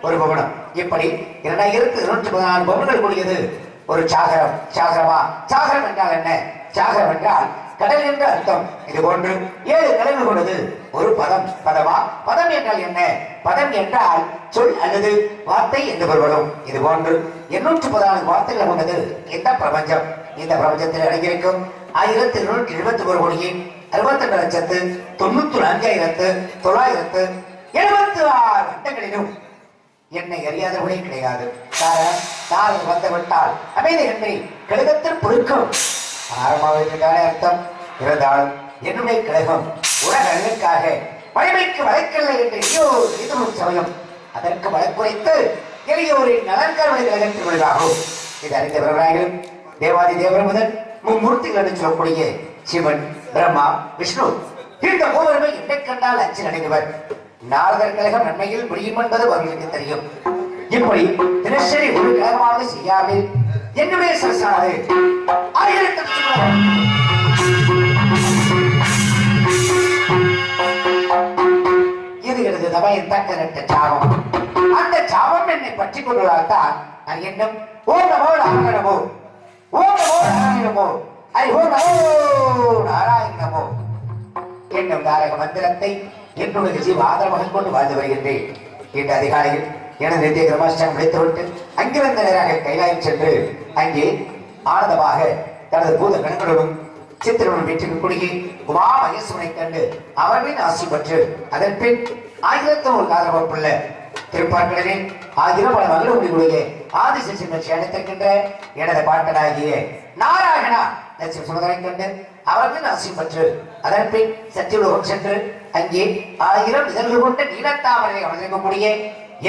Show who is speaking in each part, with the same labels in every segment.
Speaker 1: ஒரு பவனம். இப்படி 2214 பவனங்கள் கூடியது ஒரு சாகரம். சாகரமா? சாகரம் என்றால் என்ன? சாகரம் என்றால் கடல் என்ற அர்த்தம். இது போன்று 7 கடல்கள் கொண்டது ஒரு பதம். பதமா? பதம் என்றால் என்ன? பதம் என்றால் சொல் அல்லது வார்த்தை என்று பொருளும். இது போன்று 814 வார்த்தைகள் கொண்டது இந்த பிரபஞ்சம். இந்த பிரபஞ்சத்தில் அடங்கியிருக்கும் 1271 கோடியே 62,94,976 அண்டங்களிலும் என்னை அறியாதவர்களே கிடையாது. காரணம் வந்துவிட்டால் அமைதி என்று கழகத்தில் பொறுக்கும் ஆரம்பத்திற்கான அர்த்தம் இருந்தாலும் என்னுடைய கழகம் உலக அழகுக்காக பழமைக்கு வழக்கில்லை என்று எதிரும் சமயம் அதற்கு வழக்குரைத்து எளியோரின் நலன்காரண கழகத்தில் விழுதாகும். இது அறிந்தவர்களாகவும் தேவாதி தேவர் முதல் மும்மூர்த்திகள் என்று சொல்லக்கூடிய சிவன், பிரம்மா, விஷ்ணு இந்த மூவருமே என்னை கண்டால் அச்சு அடைந்தவர். நாரதர் கழகம் நன்மையில் முடியும் என்பது அவர்களுக்கு தெரியும். இப்படி தினசரி ஒரு கழகமாக செய்யாமல் என்னுடைய சரசானது இது எனது தமையின் தக்க சாபம். அந்த சாபம் என்னை பற்றி கொண்டுள்ளால்தான் நான் என்னும் ஓம் நமோ நாராயணமோ, ஓம் நமோ நாராயணமோ, ஐ ஓம் நமோ நாராயணமோ என்னும் தாரக மந்திரத்தை என்னுடைய ஜீவ ஆதரவாக கொண்டு வாழ்ந்து வருகின்றேன். இன்று அதிகாலையில் எனது நித்திய கிரமாஷ்டம் முடித்துவிட்டு அங்கிருந்த நேராக கைலாயம் சென்று அங்கே ஆனந்தமாக தனது பூத கணங்களுடன் சித்திரனுடன் வீட்டுக்கு குடியே உமா மகேஸ்வரனை கண்டு அவர்களின் ஆசி பெற்று அதன் பின் 1001 காதலப்புள்ள திருப்பார்களில் 1000 பல மகளுடைய ஆதிசேஷன் சேனத்திற்கின்ற எனது பாட்டனாகிய நாராயணா லட்சுமி சுமதனை கண்டு அவர்களின் ஆசி பெற்று அதன் பின் சத்தியுலகம் சென்று அங்கே 1000 இதழ்கள் கொண்ட நீலத்தாமரை அமர்ந்திருக்கக்கூடிய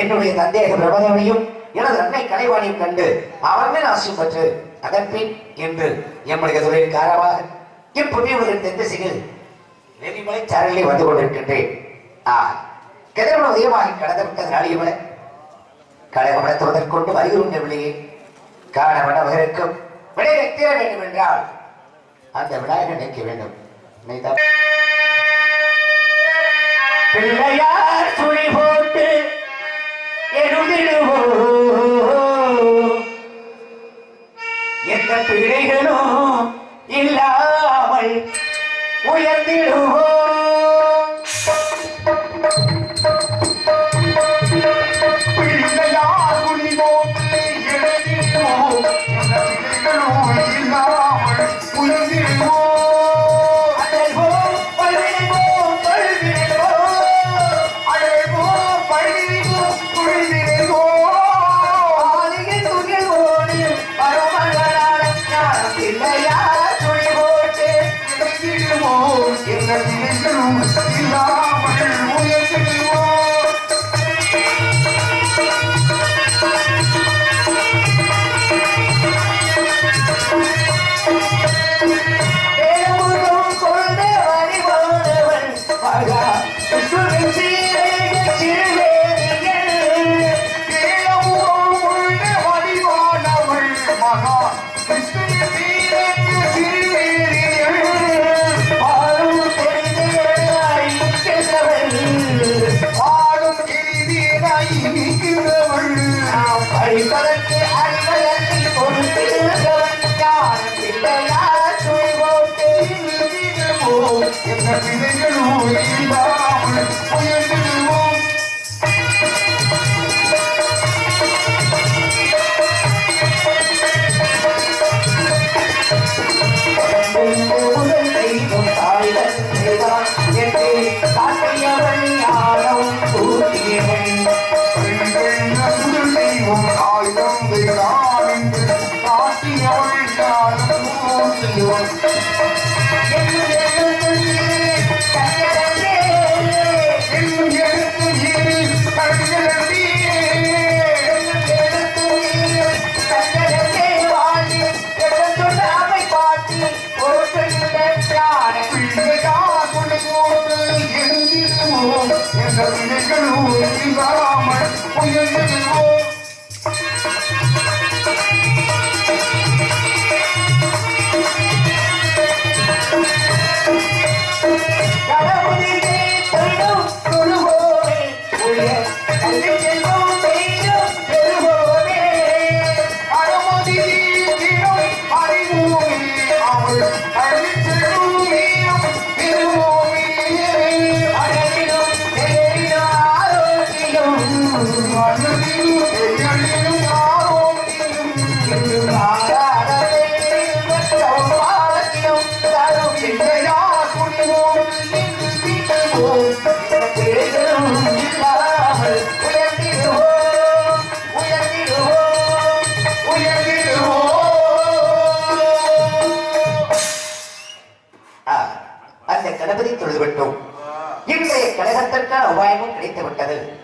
Speaker 1: என்னுடைய தந்தேக பிரபதனையும் எனது அன்னை கலைவாணியும் கண்டு அவர்களின் ஆசி பெற்று அதன் பின் என்று எம்முடைய தொழில் காரணமாக இப்புண்ணியவர்களின் தென்திசையில் நெல்லிமலை சாரலிலே வந்து கொண்டிருக்கின்றேன். கதிரவன் உதயமாகி கடந்தவிட்டது நாளியமலை கழகமனத்துவதற்கொண்டு வருகிறவில்லையே காணவனவர்களுக்கும் விடையை தீர வேண்டும் என்றால் அந்த விநாயகர் நினைக்க வேண்டும். பிள்ளையார் சுழி போட்டு எழுதிடுவோ எந்த பிள்ளைகளும் இல்லாமல் உயர்ந்திடுவோ பிள்ளையார் சுழி போட்டு எழுதிடுவோ எந்த பிள்ளைகளும் இல்லாமல் உயர்ந்திடுவோ
Speaker 2: Gracias.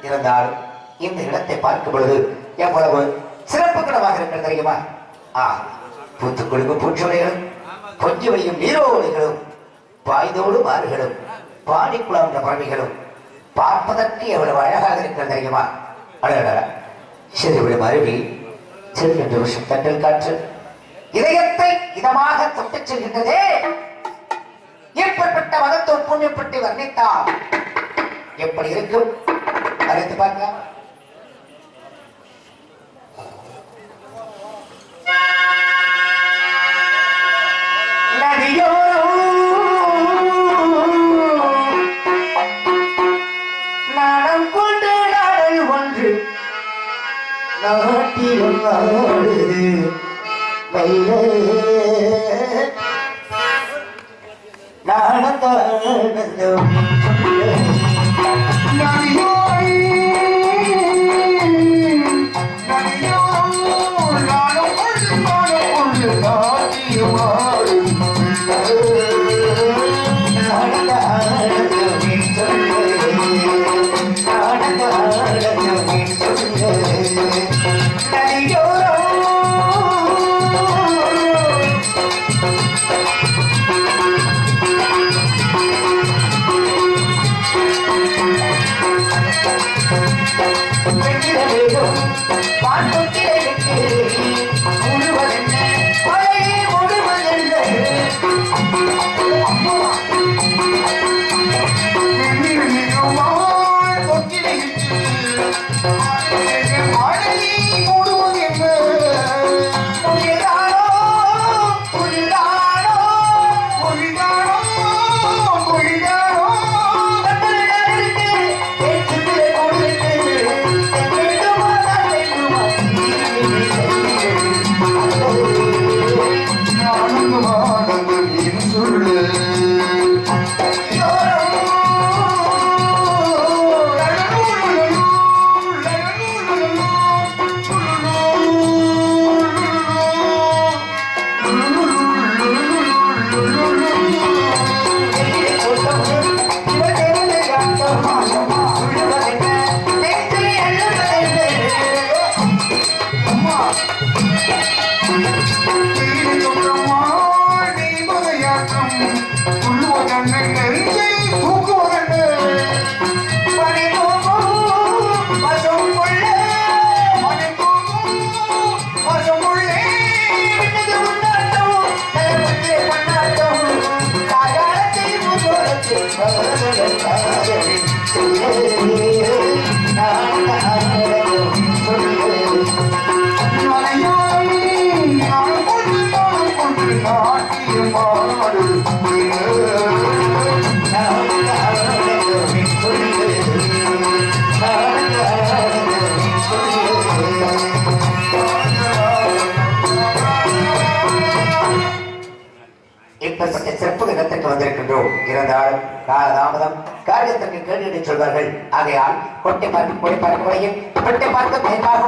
Speaker 1: இருந்தாலும் இந்த இடத்தை பார்க்கும் பொழுது எவ்வளவு சிறப்பு கனமாக இருக்கிறது தெரியுமா? பூத்து கொடுக்கும் பூச்சோலைகளும் கொஞ்சி வழியும் நீரோடைகளும் பாய்தோடும் ஆறுகளும் பாடி குழாந்த பறவைகளும் பார்ப்பதற்கு எவ்வளவு அழகாக இருக்கிறது தெரியுமா? அழகா சிறுவிடும் அருவி சிறுகின்ற வருஷம் தண்டல் காற்று இதயத்தை இதமாக தொட்டுச் செல்கின்றதே. ஏற்பட்ட மதத்தோடு புண்ணியப்பட்டு வர்ணித்தால் எப்படி இருக்கும்? அறிந்து பார்க்கலாம். நாடம் கொண்டு நாடல் ஒன்று நாட்டிலும் ஆடுது வெள்ள நாடத்தாடும் Oh இருந்தாலும் காலதாமதம் காரியத்திற்கு கேட்டு சொல்வார்கள். ஆகையால் கொட்டை பார்க்கும் கொடை பார்க்கும் வழியில் கொட்டை பார்க்கும் தேர்வாக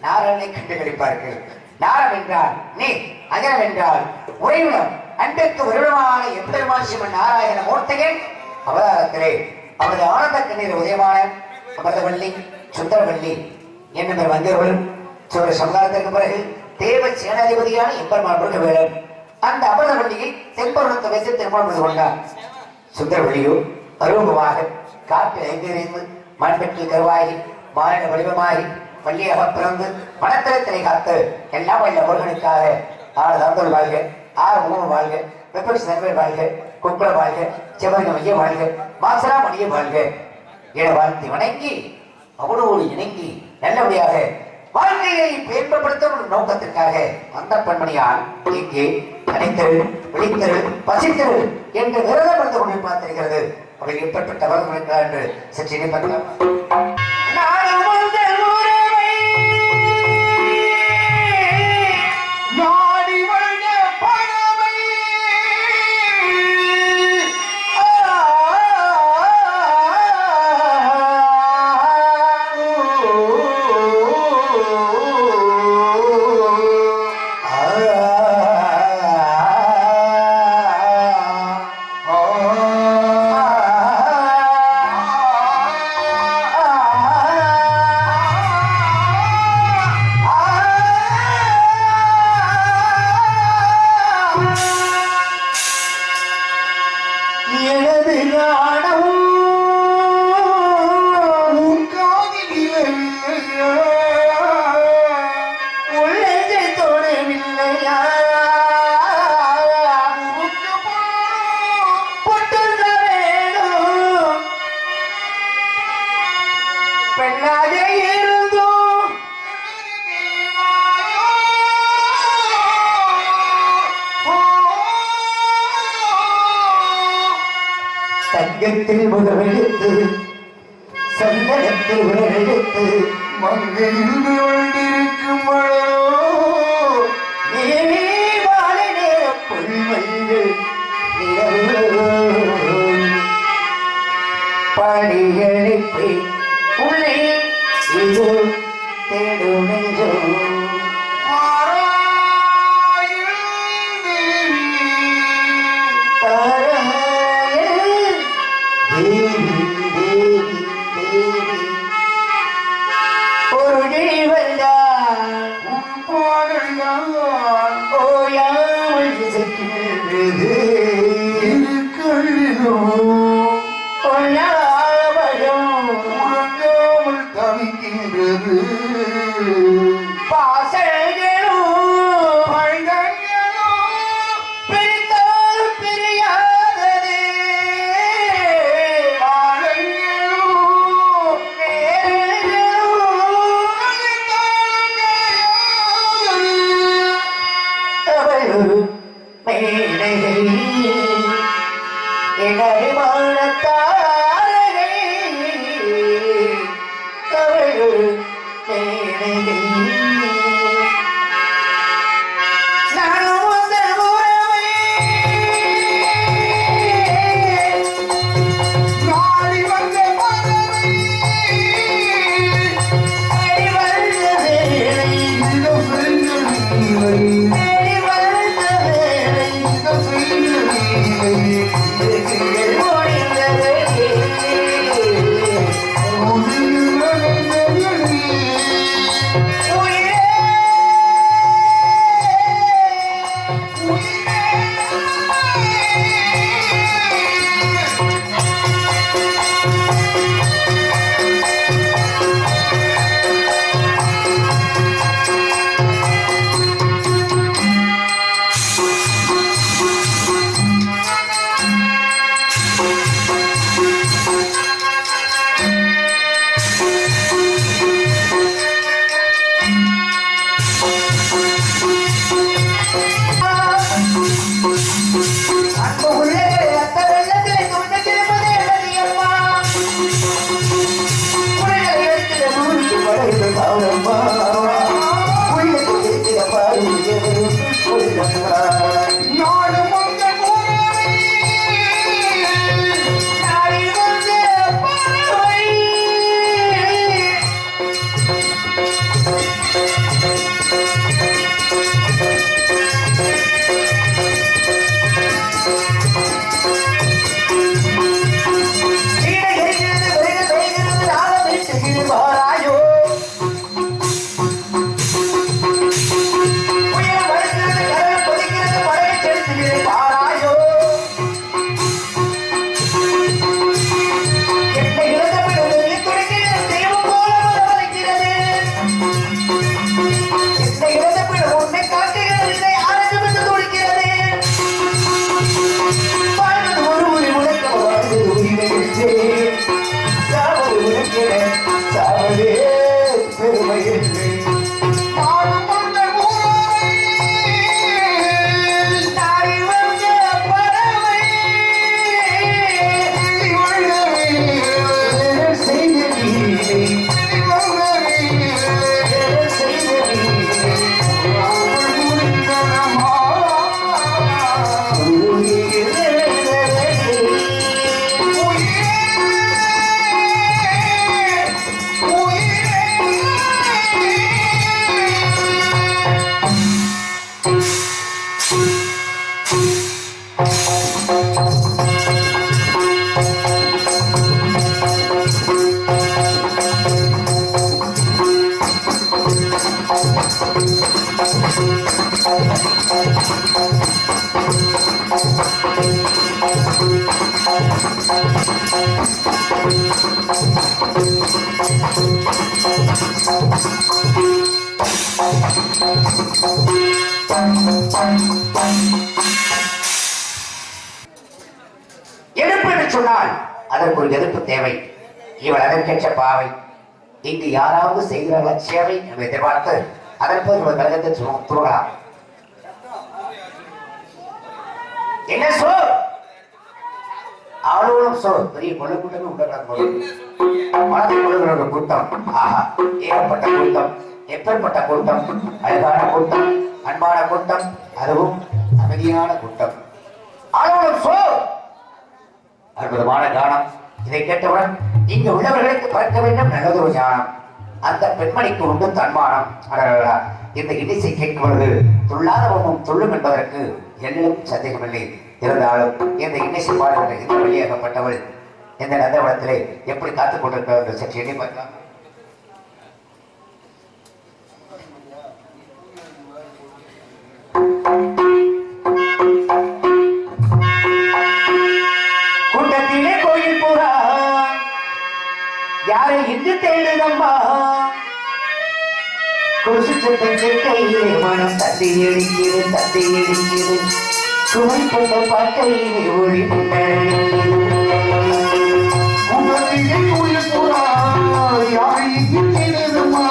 Speaker 1: நாரனை கண்டுகளிப்பார்கள். நாரம் என்றால் நீ, அகரம் என்றால் உறைவிடம். அன்பிற்கு உருவமான எம்பெருமான் சிவன் நாராயண மூர்த்தியின் அவதாரத்திலே அவரது ஆனந்த கண்ணீர் உதயமான அமர்தவள்ளி சுந்தரவள்ளி என்னும் வந்தவர்களும் சோழ சமுதாயத்திற்கு பிறகு தேவ சேனாதிபதியான எம்பெருமான் முருகவேலன் அந்த அமர்தவள்ளியை செம்பருணத்தை வைத்து திருமணம் செய்து கொண்டார். சுந்தரவள்ளியோ அரூபமாக காற்றில் ஐந்தெறிந்து மண்பெற்றில் கருவாகி மாநில வடிவமாகி பள்ளியாக பிறந்து மனத்திரத்தினை காத்து எல்லாம் வல்ல முருகனுக்காக 6 தந்தோல் வாழ்க, 6 மூணு வாழ்க, வெப்பட்சி நண்பர் வாழ்க, குக்குள வாழ்க, செவரிக மைய வாழ்க, மாசரா மணிய வாழ்க என வாழ்த்தி வணங்கி அவனோடு இணங்கி நல்லபடியாக வாழ்க்கையை பேர்படுத்தும் நோக்கத்திற்காக அந்த பெண்மணியால் இங்கே தனித்தரு விழித்தரு பசித்தரு என்று விரதம் இருந்து கொண்டு பார்த்திருக்கிறது. அவை எப்பேற்பட்ட வரதம் இருக்கிறார் என்று சற்று பார்க்கலாம். தங்கத்தில் முதலெடுத்து சந்தனத்தில் உணரெடுத்து மங்கையில் கொண்டிருக்கும் வாழை நேர புல்வெளியில் படியளிப்பை உள்ளே இது தேடும் நெஞ்சோ எடுப்பு என்று சொன்னால் அதற்கு ஒரு எதிர்ப்பு தேவை. இவள் அதற்கேற்ற பாவை. இங்கு யாராவது செய்கிறார்களா சேவை என்று எதிர்பார்த்து அதற்கு இவள் கழகத்தை துவங்கலாம். என்ன சொல் ஆளுநரும் சொல் பெரிய கொலை கூட்டமே உண்டாக மனதை கொள்ளுகிற கூட்டம். ஆஹா, ஏகப்பட்ட கூட்டம், எப்பேற்பட்ட கூட்டம், அழகான கூட்டம், அன்பான கூட்டம், அதுவும் அமைதியான கூட்டம். ஆளுநரும் சொல் அற்புதமான கானம். இதை கேட்டவுடன் இங்கு உள்ளவர்களுக்கு பறக்க வேண்டும் நல்லதொரு ஞானம். அந்த பெண்மணிக்கு உண்டு தன்மானம். இந்த இனிசை கேட்கும் பொழுது துள்ளாதவமும் துள்ளும் என்பதற்கு என்னிடம் சந்தேகமில்லை. இருந்தாலும் இந்த இன்னிசை பாடுகின்ற இந்த வெளியாகப்பட்டவள் இந்த நந்தவனத்திலே எப்படி காத்துக் கொண்டிருக்கிறார் என்று சற்று எண்ணி பார்க்கலாம். கூட்டத்திலே கோயில் பூரா யாரை இன்று தேடுதம்மா கொசு சத்தம் கேட்கையிலே மனம் தட்டி இடிக்கிறது தட்டி இடிக்கிறது சுவை கொண்ட பார்க்கையிலே ஒளி கூட்டத்திலே கோயில் பூரா யாரை இன்று தேடுதம்மா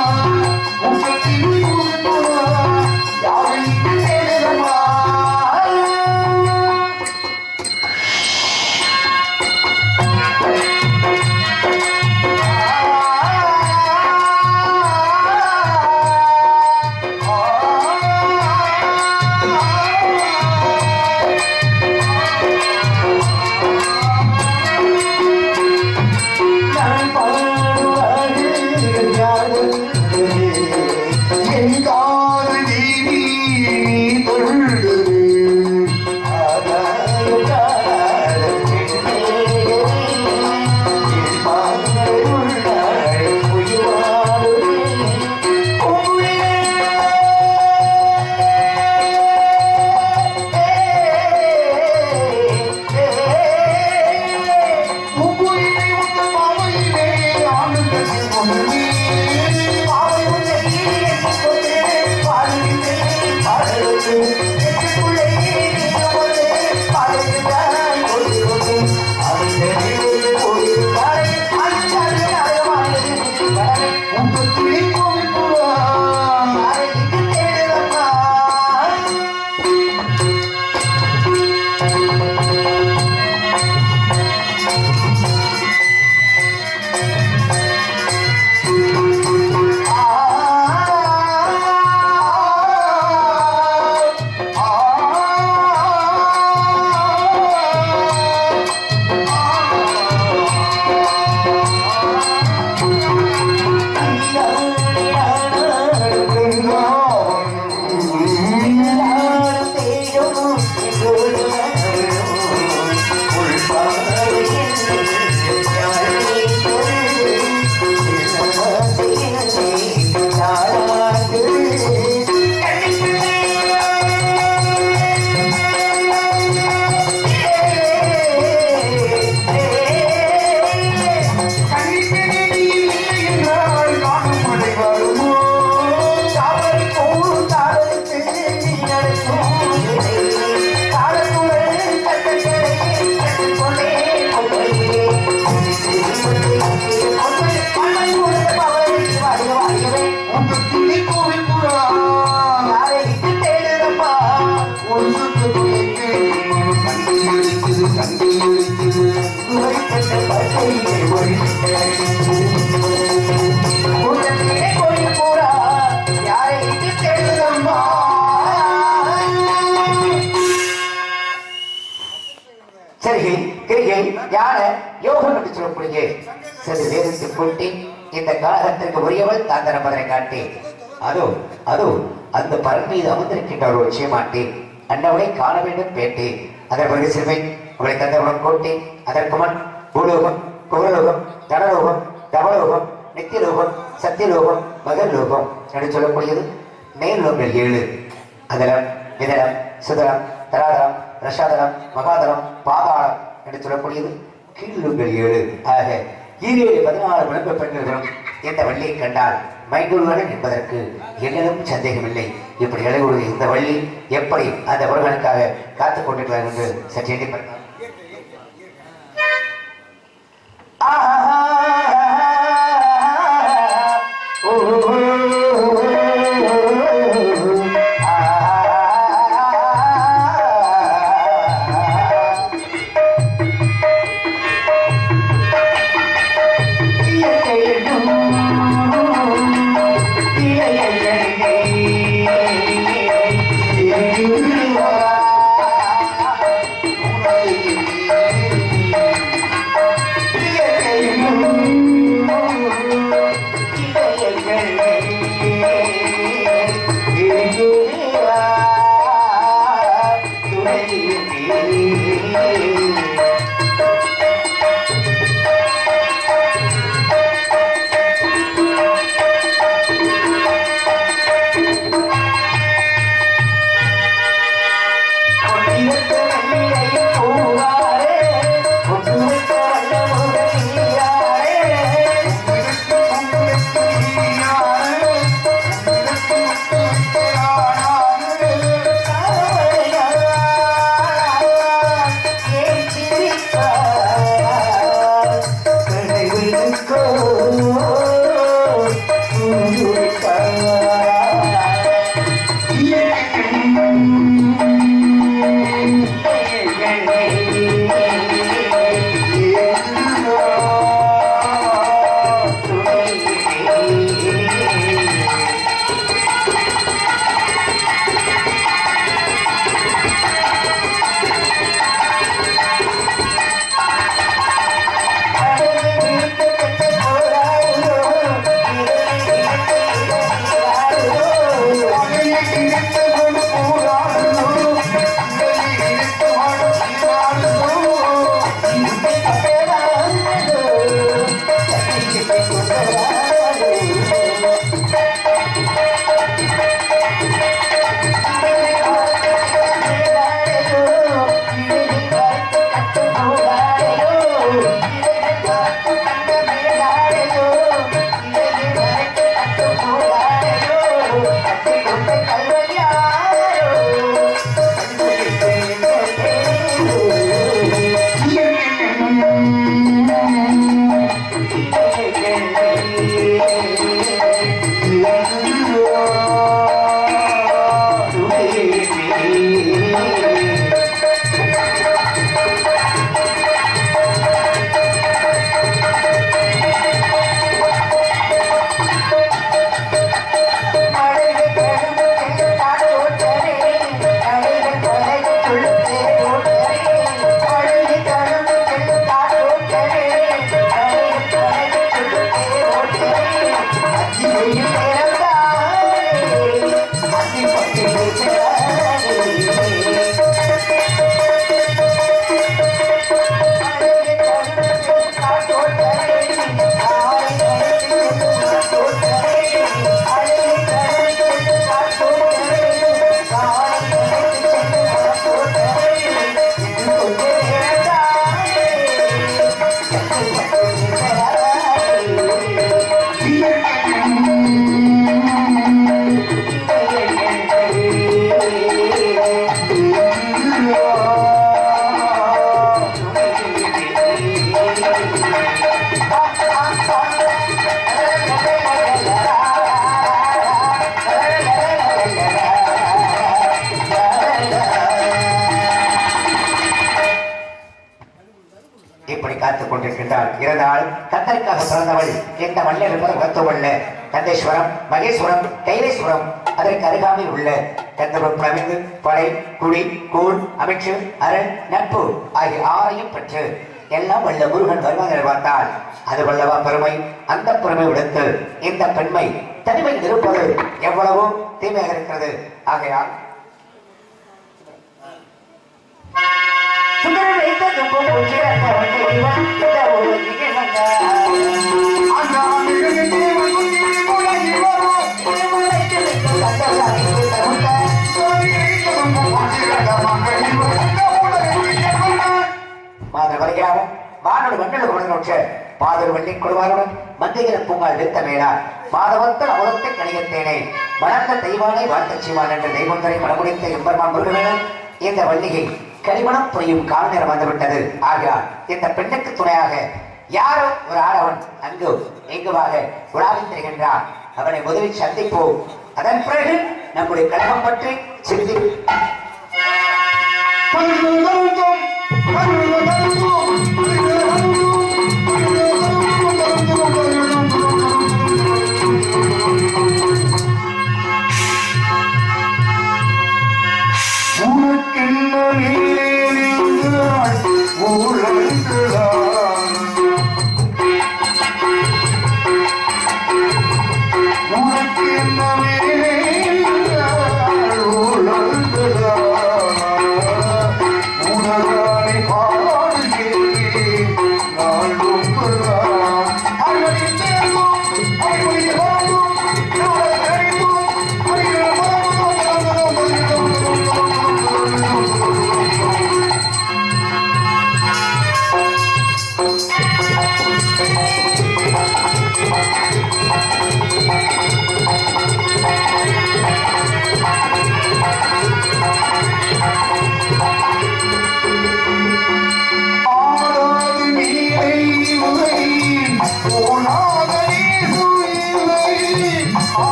Speaker 1: கூட்டத்திலே கோயில் பூரா யாரை இன்று தேடுதம்மா இந்த காலகத்திற்கு உரியவள் தான் தரப்பதனை காட்டி அதோ அதோ அந்த பரன் மீது அமர்ந்திருக்கின்ற ஒரு விஷயமாட்டி அண்ணவனை காண வேண்டும் பேட்டி அதன் பிறகு சிறுமை அவளை தந்தவுடன் கோட்டி அதற்கு முன் பூலோகம் குகலோகம் தனலோகம் தவலோகம் நித்தியலோகம் சத்தியலோகம் மகலோகம் என்று சொல்லக்கூடியது மேல்லோகங்கள் 7. அதில் இதரம் சுதரம் தராதரம் ரஷாதரம் மகாதரம் பாதாளம் என்று சொல்லக்கூடியது கீழுங்கள் 7 ஆக 14 விளம்ப பெண்களும் இந்த வள்ளியை கண்டால் மைகூறுவன் என்பதற்கு என்னிடம் சந்தேகமில்லை. இப்படி இடையூறு இந்த வள்ளி எப்படி அந்த முருகனுக்காக காத்துக் கொண்டிருக்கிறார் என்று சற்று எண்ணிப்பட்டார். காத்துக் கொண்டிருக்கின்றாள். இருந்தால் கத்தருக்காக பிறந்தவள் எந்த மண்ணில் கத்துவல்ல கந்தேஸ்வரம், மகேஸ்வரம், கைலேஸ்வரம் அதற்கு அருகாமையில் உள்ள கந்தபுரம் பிரமிந்து படை, குடி, கூழ், அமைச்சு, அரண், நட்பு ஆகிய 6ஐயும் பெற்று எல்லாம் வல்ல முருகன் வருவாங்க பார்த்தால் அது வல்லவா பெருமை. அந்த பெருமை விடுத்து இந்த பெண்மை தனிமையில் இருப்பது எவ்வளவோ தீமையாக இருக்கிறது. ஆகையால் மாடு வண்டல் உடனொற்ற பாதர் வண்டி கொள்வாருடன் மந்தைகிற பூங்கால் வித்த மேலா மாதவத்தல் அவலத்தை கணிகத்தேனே வளர்ந்த தெய்வானை வாழ்த்த செய்வான் என்ற தெய்வந்தரை மனமுடித்த எம்பெருமான் முருகனுடன் இந்த வள்ளியை கரிமணம் புரியும் கால நேரம் வந்துவிட்டது. ஆகிறார் இந்த பெண்ணுக்கு துணையாக யாரோ ஒரு ஆடவன் அங்கு எங்குவாக உலாவித் திரிகின்றார். அவனை முதலில் சந்திப்போம். அதன் பிறகு நம்முடைய கழகம் பற்றி சிந்தி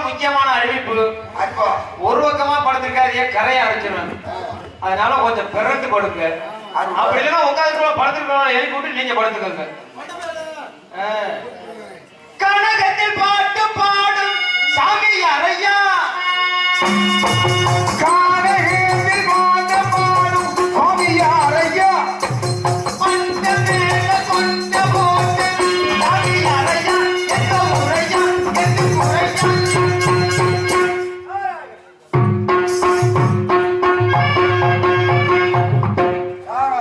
Speaker 2: முக்கியமான அறிவிப்பு. ஒரு பக்கமா படுத்திருக்காரு, கரையை அரைச்சிடும். அதனால கொஞ்சம் பிறந்து கொடுங்க. அப்படி இல்லைன்னா உட்காந்து படுத்துருக்கோம் எழுப்பி விட்டு நீங்க படுத்துக்கோங்க. கனகத்தில் பாட்டு பாடும் சாமி அறையா, கனகத்தில் பாட்டு பாடும் சாமி அறையா, அந்த மேல கொஞ்சம் போட்டு சாமி அறையா, எந்த முறையா எந்த முறையா.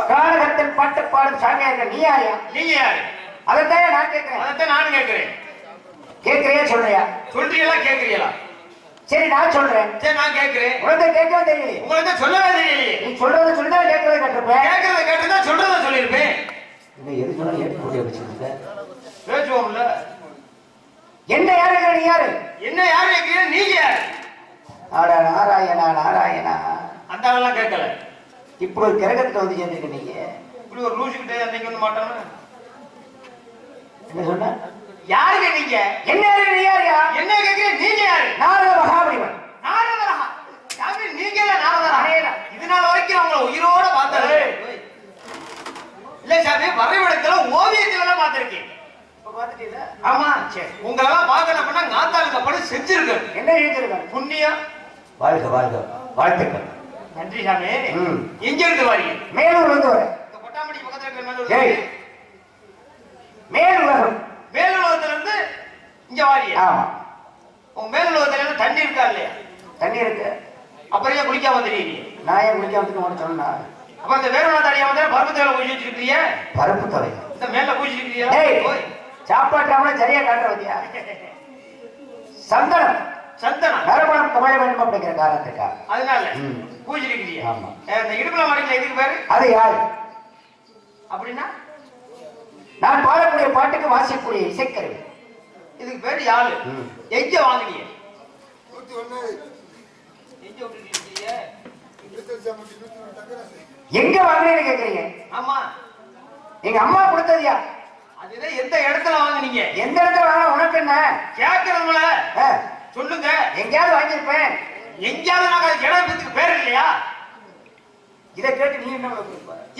Speaker 1: கானகத்தில் பாட்டு பாடும் சாமியார்கள் நீ யாரையா?
Speaker 2: நீங்க யாரு?
Speaker 1: அதைத்தான் நான் கேட்கிறேன்.
Speaker 2: அதைத்தான் நானும் கேட்கிறேன்.
Speaker 1: கேட்கறியா சொல்றியா?
Speaker 2: சொல்றீங்களா கேக்குறீங்களா?
Speaker 1: சரி நான் சொல்றேன்.
Speaker 2: சரி நான் கேக்குறேன்.
Speaker 1: உனக்கு கேட்கவே தெரியலையே.
Speaker 2: உங்களுக்கு சொல்லவே தெரியலையே.
Speaker 1: நீ சொல்றத சொல்லிட்டா கேட்கறத கேட்டிருப்பேன்.
Speaker 2: கேட்கறத கேட்டுதான் சொல்றத சொல்லியிருப்பேன்.
Speaker 1: இன்னும் எது சொன்னாலும் ஏற்று போட்டு வச்சிருக்க.
Speaker 2: பேசுவோம்ல.
Speaker 1: என்ன யாரு நீ யாரு?
Speaker 2: என்ன யாரு கேட்கிறீங்க? நீங்க யாரு?
Speaker 1: ஆட நாராயணா நாராயணா.
Speaker 2: அந்த ஆளெல்லாம் கேட்கல.
Speaker 1: இப்ப ஒரு கிரகத்துக்கு வந்து சேர்ந்துருக்க நீங்க.
Speaker 2: இப்படி ஒரு லூசுக்கிட்டே அன்னைக்கு வந்து மாட்டானு
Speaker 1: என்ன சொன்ன?
Speaker 2: யாருங்க நீங்க?
Speaker 1: என்ன யாரு நீ யாருயா?
Speaker 2: என்ன கேட்கிறீங்க? நீங்க யாரு?
Speaker 1: நாரத மகாபலிவன்.
Speaker 2: நாரதரா? யாரு நீங்க? நாரதரா? இது நாள் வரைக்கும் அவங்கள உயிரோட பார்த்தது இல்ல சாமி. வரைபடத்துல ஓவியத்துல எல்லாம் பார்த்திருக்கேன். ஆமா. சரி உங்களெல்லாம் பார்க்கணும் அப்படின்னா நாத்தாளுங்க படி செஞ்சிருக்கு. என்ன எழுதிருக்காங்க? புண்ணியம். வாழ்க வாழ்க வாழ்த்துக்கள். நன்றி சாமி. எங்க இருந்து வரீங்க?
Speaker 1: மேலூர்ல இருந்து வரேன்.
Speaker 2: இந்த கொட்டாம்பட்டி பக்கத்துல இருக்கிற மேலூர்.
Speaker 1: மேலுலகம்.
Speaker 2: மேலுலகத்துல இருந்து இங்க வாரியா?
Speaker 1: ஆமா.
Speaker 2: உங்க மேலுலகத்துல தண்ணி இருக்கா இல்லையா?
Speaker 1: தண்ணி இருக்கு.
Speaker 2: அப்புறம் ஏன் குளிக்காம தெரியுங்க?
Speaker 1: நான் ஏன் குளிக்காம உனக்கு சொன்னா?
Speaker 2: அப்ப இந்த வேறுவா தடையா வந்து பருப்பு தலையில பூச்சி வச்சிருக்கீங்க.
Speaker 1: பருப்பு தலை
Speaker 2: இந்த மேல பூச்சி வச்சிருக்கீங்க.
Speaker 1: சாப்பாட்டாம சரியா காட்டுற வந்தியா? சந்தனம்
Speaker 2: சந்தனம்
Speaker 1: நரபணம் கமழ வேண்டும் அப்படிங்கிற காரணத்துக்கா
Speaker 2: அதனால பூஜை இருக்கிறீங்க.
Speaker 1: ஆமா.
Speaker 2: இந்த இடுப்புல மாட்டீங்களா? இதுக்கு பேரு
Speaker 1: அது யாரு
Speaker 2: அப்படின்னா?
Speaker 1: நான் பாடக்கூடிய பாட்டுக்கு வாசிக்கக்கூடிய இசைக்கருவி.
Speaker 2: இதுக்கு பேரு யாழு. எங்க வாங்குனீங்க?
Speaker 1: எங்க வாங்கினேன்னு கேக்குறீங்க?
Speaker 2: ஆமா.
Speaker 1: எங்க அம்மா கொடுத்ததியா?
Speaker 2: அதுதான் எந்த இடத்துல வாங்குனீங்க?
Speaker 1: எந்த இடத்துல வாங்க உனக்கு என்ன
Speaker 2: கேட்கறதுல சொல்லுங்க.
Speaker 1: எங்கேயாவது வாங்கியிருப்பேன்.
Speaker 2: எங்கேயாவது நாங்க இடத்துக்கு பேர் இல்லையா?
Speaker 1: இதை கேட்டு நீ என்ன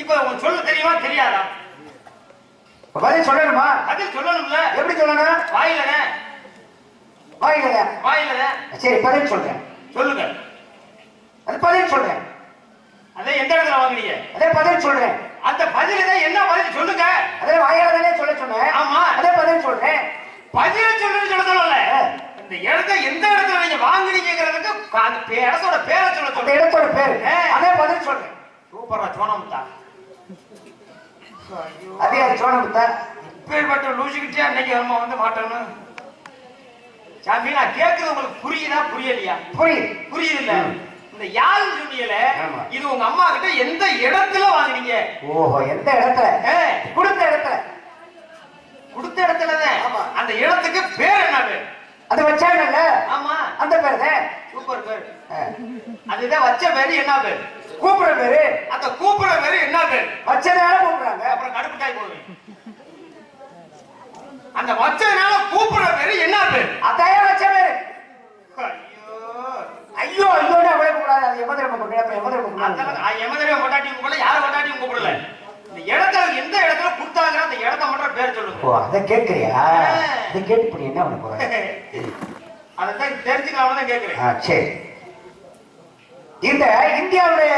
Speaker 2: இப்ப உங்களுக்கு சொல்ல தெரியுமா தெரியாதா?
Speaker 1: பதில் சொல்லணுமா?
Speaker 2: பதில் சொல்லணும்ல. எப்படி
Speaker 1: சொல்லணும்?
Speaker 2: வாயிலங்க.
Speaker 1: வாயில
Speaker 2: வாயில.
Speaker 1: சரி பதில் சொல்றேன்.
Speaker 2: சொல்லுங்க.
Speaker 1: அது பதில் சொல்றேன்.
Speaker 2: அதே எந்த இடத்துல வாங்குனீங்க?
Speaker 1: அதே பதில் சொல்றேன்.
Speaker 2: அந்த பதில் தான் என்ன பதில் சொல்லுங்க.
Speaker 1: அதே வாயால தானே சொல்ல சொன்னேன்.
Speaker 2: ஆமா.
Speaker 1: அதே பதில் சொல்றேன்.
Speaker 2: பதில் சொல்லுன்னு சொல்ல சொல்லல. இந்த இடத்தை எந்த இடத்துல நீங்க வாங்குனீங்கிறதுக்கு அந்த இடத்தோட பேரை சொல்ல சொல்ல.
Speaker 1: அந்த இடத்தோட பேரு. அதே பதில் சொல்றேன்.
Speaker 2: சூப்பரா சோனமுத்தா.
Speaker 1: அதே சோனமுத்தா.
Speaker 2: இப்பேற்பட்ட லூசிக்கிட்டே அன்னைக்கு நம்ம வந்து மாட்டணும். சாமி நான் கேட்கறது உங்களுக்கு புரியுதா புரியலையா? புரியுது. புரியுது இல்ல? இந்த யாழ் சொன்னீங்கல, இது உங்க அம்மா கிட்ட எந்த இடத்துல வாங்குனீங்க?
Speaker 1: ஓஹோ எந்த இடத்துல? கொடுத்த இடத்துல.
Speaker 2: கொடுத்த இடத்துலதான். அந்த இடத்துக்கு பேர் என்ன பேர்?
Speaker 1: அது வச்சாங்கல்ல.
Speaker 2: ஆமா
Speaker 1: அந்த பேர் தான்.
Speaker 2: சூப்பர் பேர். அதுதான் வச்ச பேரு என்ன பேர்?
Speaker 1: கூப்பிடுற பேரு.
Speaker 2: அந்த கூப்பிடுற பேரு என்ன பேர்?
Speaker 1: வச்சதுனால கூப்பிடுறாங்க.
Speaker 2: அப்புறம் கடுப்புட்டாய் போவேன். அந்த வச்சதுனால கூப்பிடுற பேரு என்ன பேர்?
Speaker 1: அதையே வச்ச பேரு.
Speaker 2: ஐயோ
Speaker 1: ஐயோ ஐயோட அவ்வளவு கூடாது. அது எமதரம கூப்பிடுற. அப்புறம் எமதரம கூப்பிடுற.
Speaker 2: எமதரம கொண்டாட்டியும் கூப்பிடல. யாரும் கொண்டாட்டியும் கூப்பிடல. இந்த இடத்துல எந்த இடத்துல கொடுத்தாங்க அந்த இடத்த மட்டும் பேர் சொல்லுங்க.
Speaker 1: ஓ அத கேக்குறியா? இத கேட்டு இப்படி என்ன பண்ண போற?
Speaker 2: அதான் தெரிஞ்சுக்கலாம் தான் கேக்குறேன்.
Speaker 1: சரி. இந்த இந்தியாவுடைய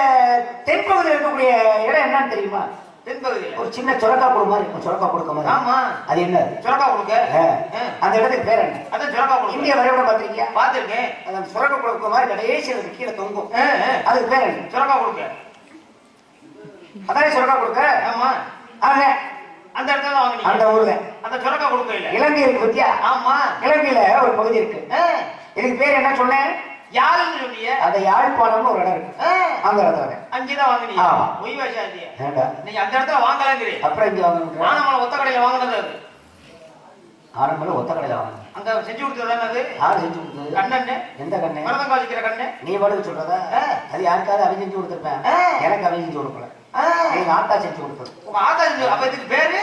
Speaker 1: தென்பகுதியில் இருக்கக்கூடிய இடம் என்னன்னு தெரியுமா?
Speaker 2: தென்பகுதியில் ஒரு
Speaker 1: சின்ன சொரக்கா குடு மாதிரி இருக்கும். சொரக்கா கொடுக்க மாதிரி.
Speaker 2: ஆமா.
Speaker 1: அது என்ன?
Speaker 2: சொரக்கா கொடுக்க.
Speaker 1: அந்த இடத்துக்கு பேர் என்ன?
Speaker 2: அதான் சொரக்கா கொடுக்க.
Speaker 1: இந்தியா வரைபடம் பாத்திருக்கியா?
Speaker 2: பாத்திருக்கேன்.
Speaker 1: அந்த சொரக்கா கொடுக்க மாதிரி கடைசியில கீழே தொங்கும். அதுக்கு பேர் என்ன?
Speaker 2: சொரக்கா கொடுக்க.
Speaker 1: அதானே சொரக்கா கொடுக்க.
Speaker 2: ஆமா. அந்த இடத்துல வாங்குனீங்க.
Speaker 1: அந்த ஊர்ல. அந்த
Speaker 2: சொரக்கா கொடுக்க இல்ல.
Speaker 1: இலங்கை இருக்கு பத்தியா? ஆமா. இலங்கையில ஒரு பகுதி இருக்கு. இதுக்கு பேர் என்ன சொன்னேன்? யாழ்னு சொன்னீங்க. அந்த யாழ்ப்பாணம்னு ஒரு இடம் இருக்கு. அந்த இடத்துல.
Speaker 2: அங்கதான் வாங்குனீங்க. ஆமா. பொய் வாசாதியே. ஏண்டா? நீங்க அந்த இடத்துல வாங்கலங்கறீங்க. அப்புறம் இங்க வாங்குனீங்க. ஆனமலை ஒத்த கடையில வாங்குனது அது. ஆனமலை ஒத்த கடையில வாங்குனது. அங்க செஞ்சு கொடுத்ததானே அது? யார் செஞ்சு கொடுத்தது? கண்ணன். எந்த கண்ணன்? மரதங்க வச்சிக்கிற கண்ணன். நீ பாட்டுக்கு சொல்றதா? அது யாருக்காவது அவன் செஞ்சு கொடுத்திருப்பேன். எனக்கு அவன் செஞ்சு கொடுக்கல. எங்க ஆத்தா செஞ்சு கொடுத்தது. உங்க ஆத்தா செஞ்சு. அப்ப இதுக்கு பேரு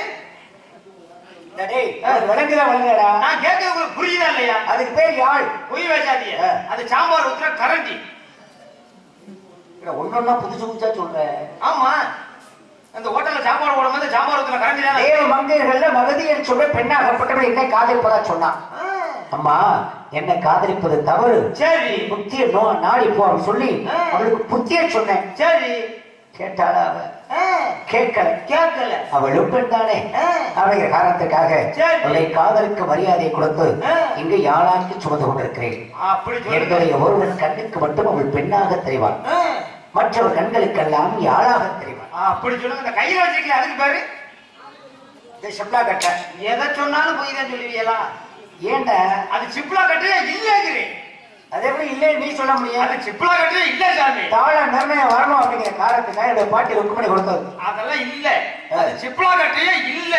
Speaker 2: டேய் விளங்குதா விளங்குடா? நான் கேட்கிறது உங்களுக்கு புரியுதா இல்லையா? அதுக்கு பேர் யாழ். பொய் வேசாதியே. அது சாம்பார் ஊத்துற கரண்டி. ஒன்னொன்னா புதுசு புதுசா சொல்றேன். ஆமா. அந்த ஹோட்டல்ல சாம்பார் போடும்போது சாம்பார் ஊத்துற கரண்டி தான். தேவ மங்கையர்கள்ல மகதியன் சொல்ற பெண்ணாகப்பட்டவள் என்னை காதலிப்பதா சொன்னான். அம்மா என்னை காதலிப்பது தவறு. சரி புத்திய நாடி போ சொல்லி அவளுக்கு புத்திய சொன்னேன். சரி கேட்டாளா? அவ கேட்கல. கேட்கல. அவளும் பெண் தானே. அவளுடைய காரணத்துக்காக அவளை காதலுக்கு மரியாதை கொடுத்து இங்கு யாழாக்கி சுமந்து கொண்டிருக்கிறேன். என்னுடைய ஒருவன் கண்ணுக்கு மட்டும் அவள் பெண்ணாக தெரிவாள். மற்றவர் கண்களுக்கெல்லாம் யாழாக தெரிவாள். அப்படி சொல்லுங்க. இந்த கையில வச்சிருக்கீங்க அதுக்கு பேரு செப்லா கட்ட. எதை சொன்னாலும் போய் தான் சொல்லுவீங்களா? ஏன்டா
Speaker 3: அது சிப்ளா கட்டையா இல்லைங்கிறேன்.
Speaker 2: அது எப்படி இல்லைன்னு நீ சொல்ல முடியும்?
Speaker 3: அது சிப்ளா கட்டையா இல்ல சாமி.
Speaker 2: தாள நிர்ணயம் வரணும் அப்படிங்கிற காரணத்துக்காக என்னுடைய பாட்டி ருக்குமணி கொடுத்தது.
Speaker 3: அதெல்லாம் இல்ல. அது சிப்ளா கட்டையா இல்ல.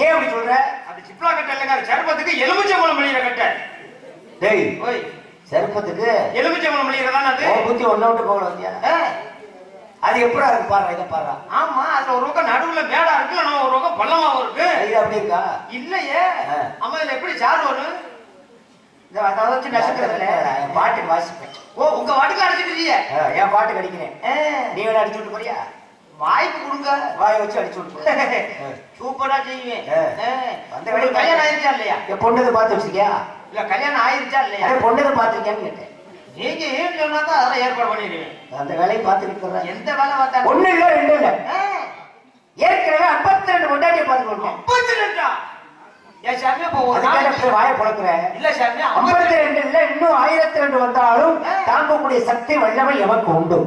Speaker 2: ஏன் அப்படி சொல்ற?
Speaker 3: அது சிப்ளா கட்டை இல்லைங்க. அது சர்பத்துக்கு எலுமிச்சம்பழம் மொழியிற கட்டை.
Speaker 2: டேய்
Speaker 3: ஓய்
Speaker 2: சர்பத்துக்கு
Speaker 3: எலுமிச்சம்பழம் மொழியிறதானே அது.
Speaker 2: ஓ புத்தி ஒண்ணு விட்டு போகல வந்தியா? அது எப்படா இருக்கு பாரு, இதை பாரு.
Speaker 3: ஆமா அதுல ஒரு பக்கம் நடுவுல மேடா இருக்கு, நான் ஒரு பக்கம் பள்ளமாவும் இருக்கு.
Speaker 2: இது அப்படி இருக்கா?
Speaker 3: இல்லையே. அம்மா இதுல எப்படி சாறு வரும்?
Speaker 2: அதை வச்சு நசுக்கிறதுல என் பாட்டுக்கு வாசிப்பேன்.
Speaker 3: ஓ உங்க வாட்டுக்கு அடிச்சுக்கிறீங்க.
Speaker 2: என் பாட்டுக்கு அடிக்கிறேன். நீ வேணா அடிச்சு விட்டு போறியா?
Speaker 3: வாய்ப்பு கொடுங்க.
Speaker 2: வாயை வச்சு அடிச்சு விட்டு
Speaker 3: சூப்பரா செய்வேன்.
Speaker 2: அந்த வேலையை
Speaker 3: கல்யாணம் ஆயிருச்சா இல்லையா?
Speaker 2: என் பொண்ணுக்கு பார்த்து வச்சிருக்கியா?
Speaker 3: இல்ல கல்யாணம் ஆயிருச்சா இல்லையா?
Speaker 2: பொண்ணுக்கு பார்த்துருக்கியான்னு கேட்டேன்.
Speaker 3: நீங்க ஏன் சொன்னாதான் அதெல்லாம் ஏற்பாடு பண்ணிடுவேன்.
Speaker 2: அந்த வேலையை பார்த்துக்கிட்டு
Speaker 3: எந்த வேலை பார்த்தா
Speaker 2: ஒண்ணு இல்ல ரெண்டு இல்ல, ஏற்கனவே 52 கொண்டாடிய பார்த்து கொடுக்கணும்.
Speaker 3: 52 ஏன் சாமி போய்
Speaker 2: வாயை புழக்கிறேன்.
Speaker 3: இல்ல சாமி
Speaker 2: 52 இல்ல இன்னும் 1002 வந்தாலும் தாங்கக்கூடிய சக்தி வல்லமை எமக்கு உண்டு.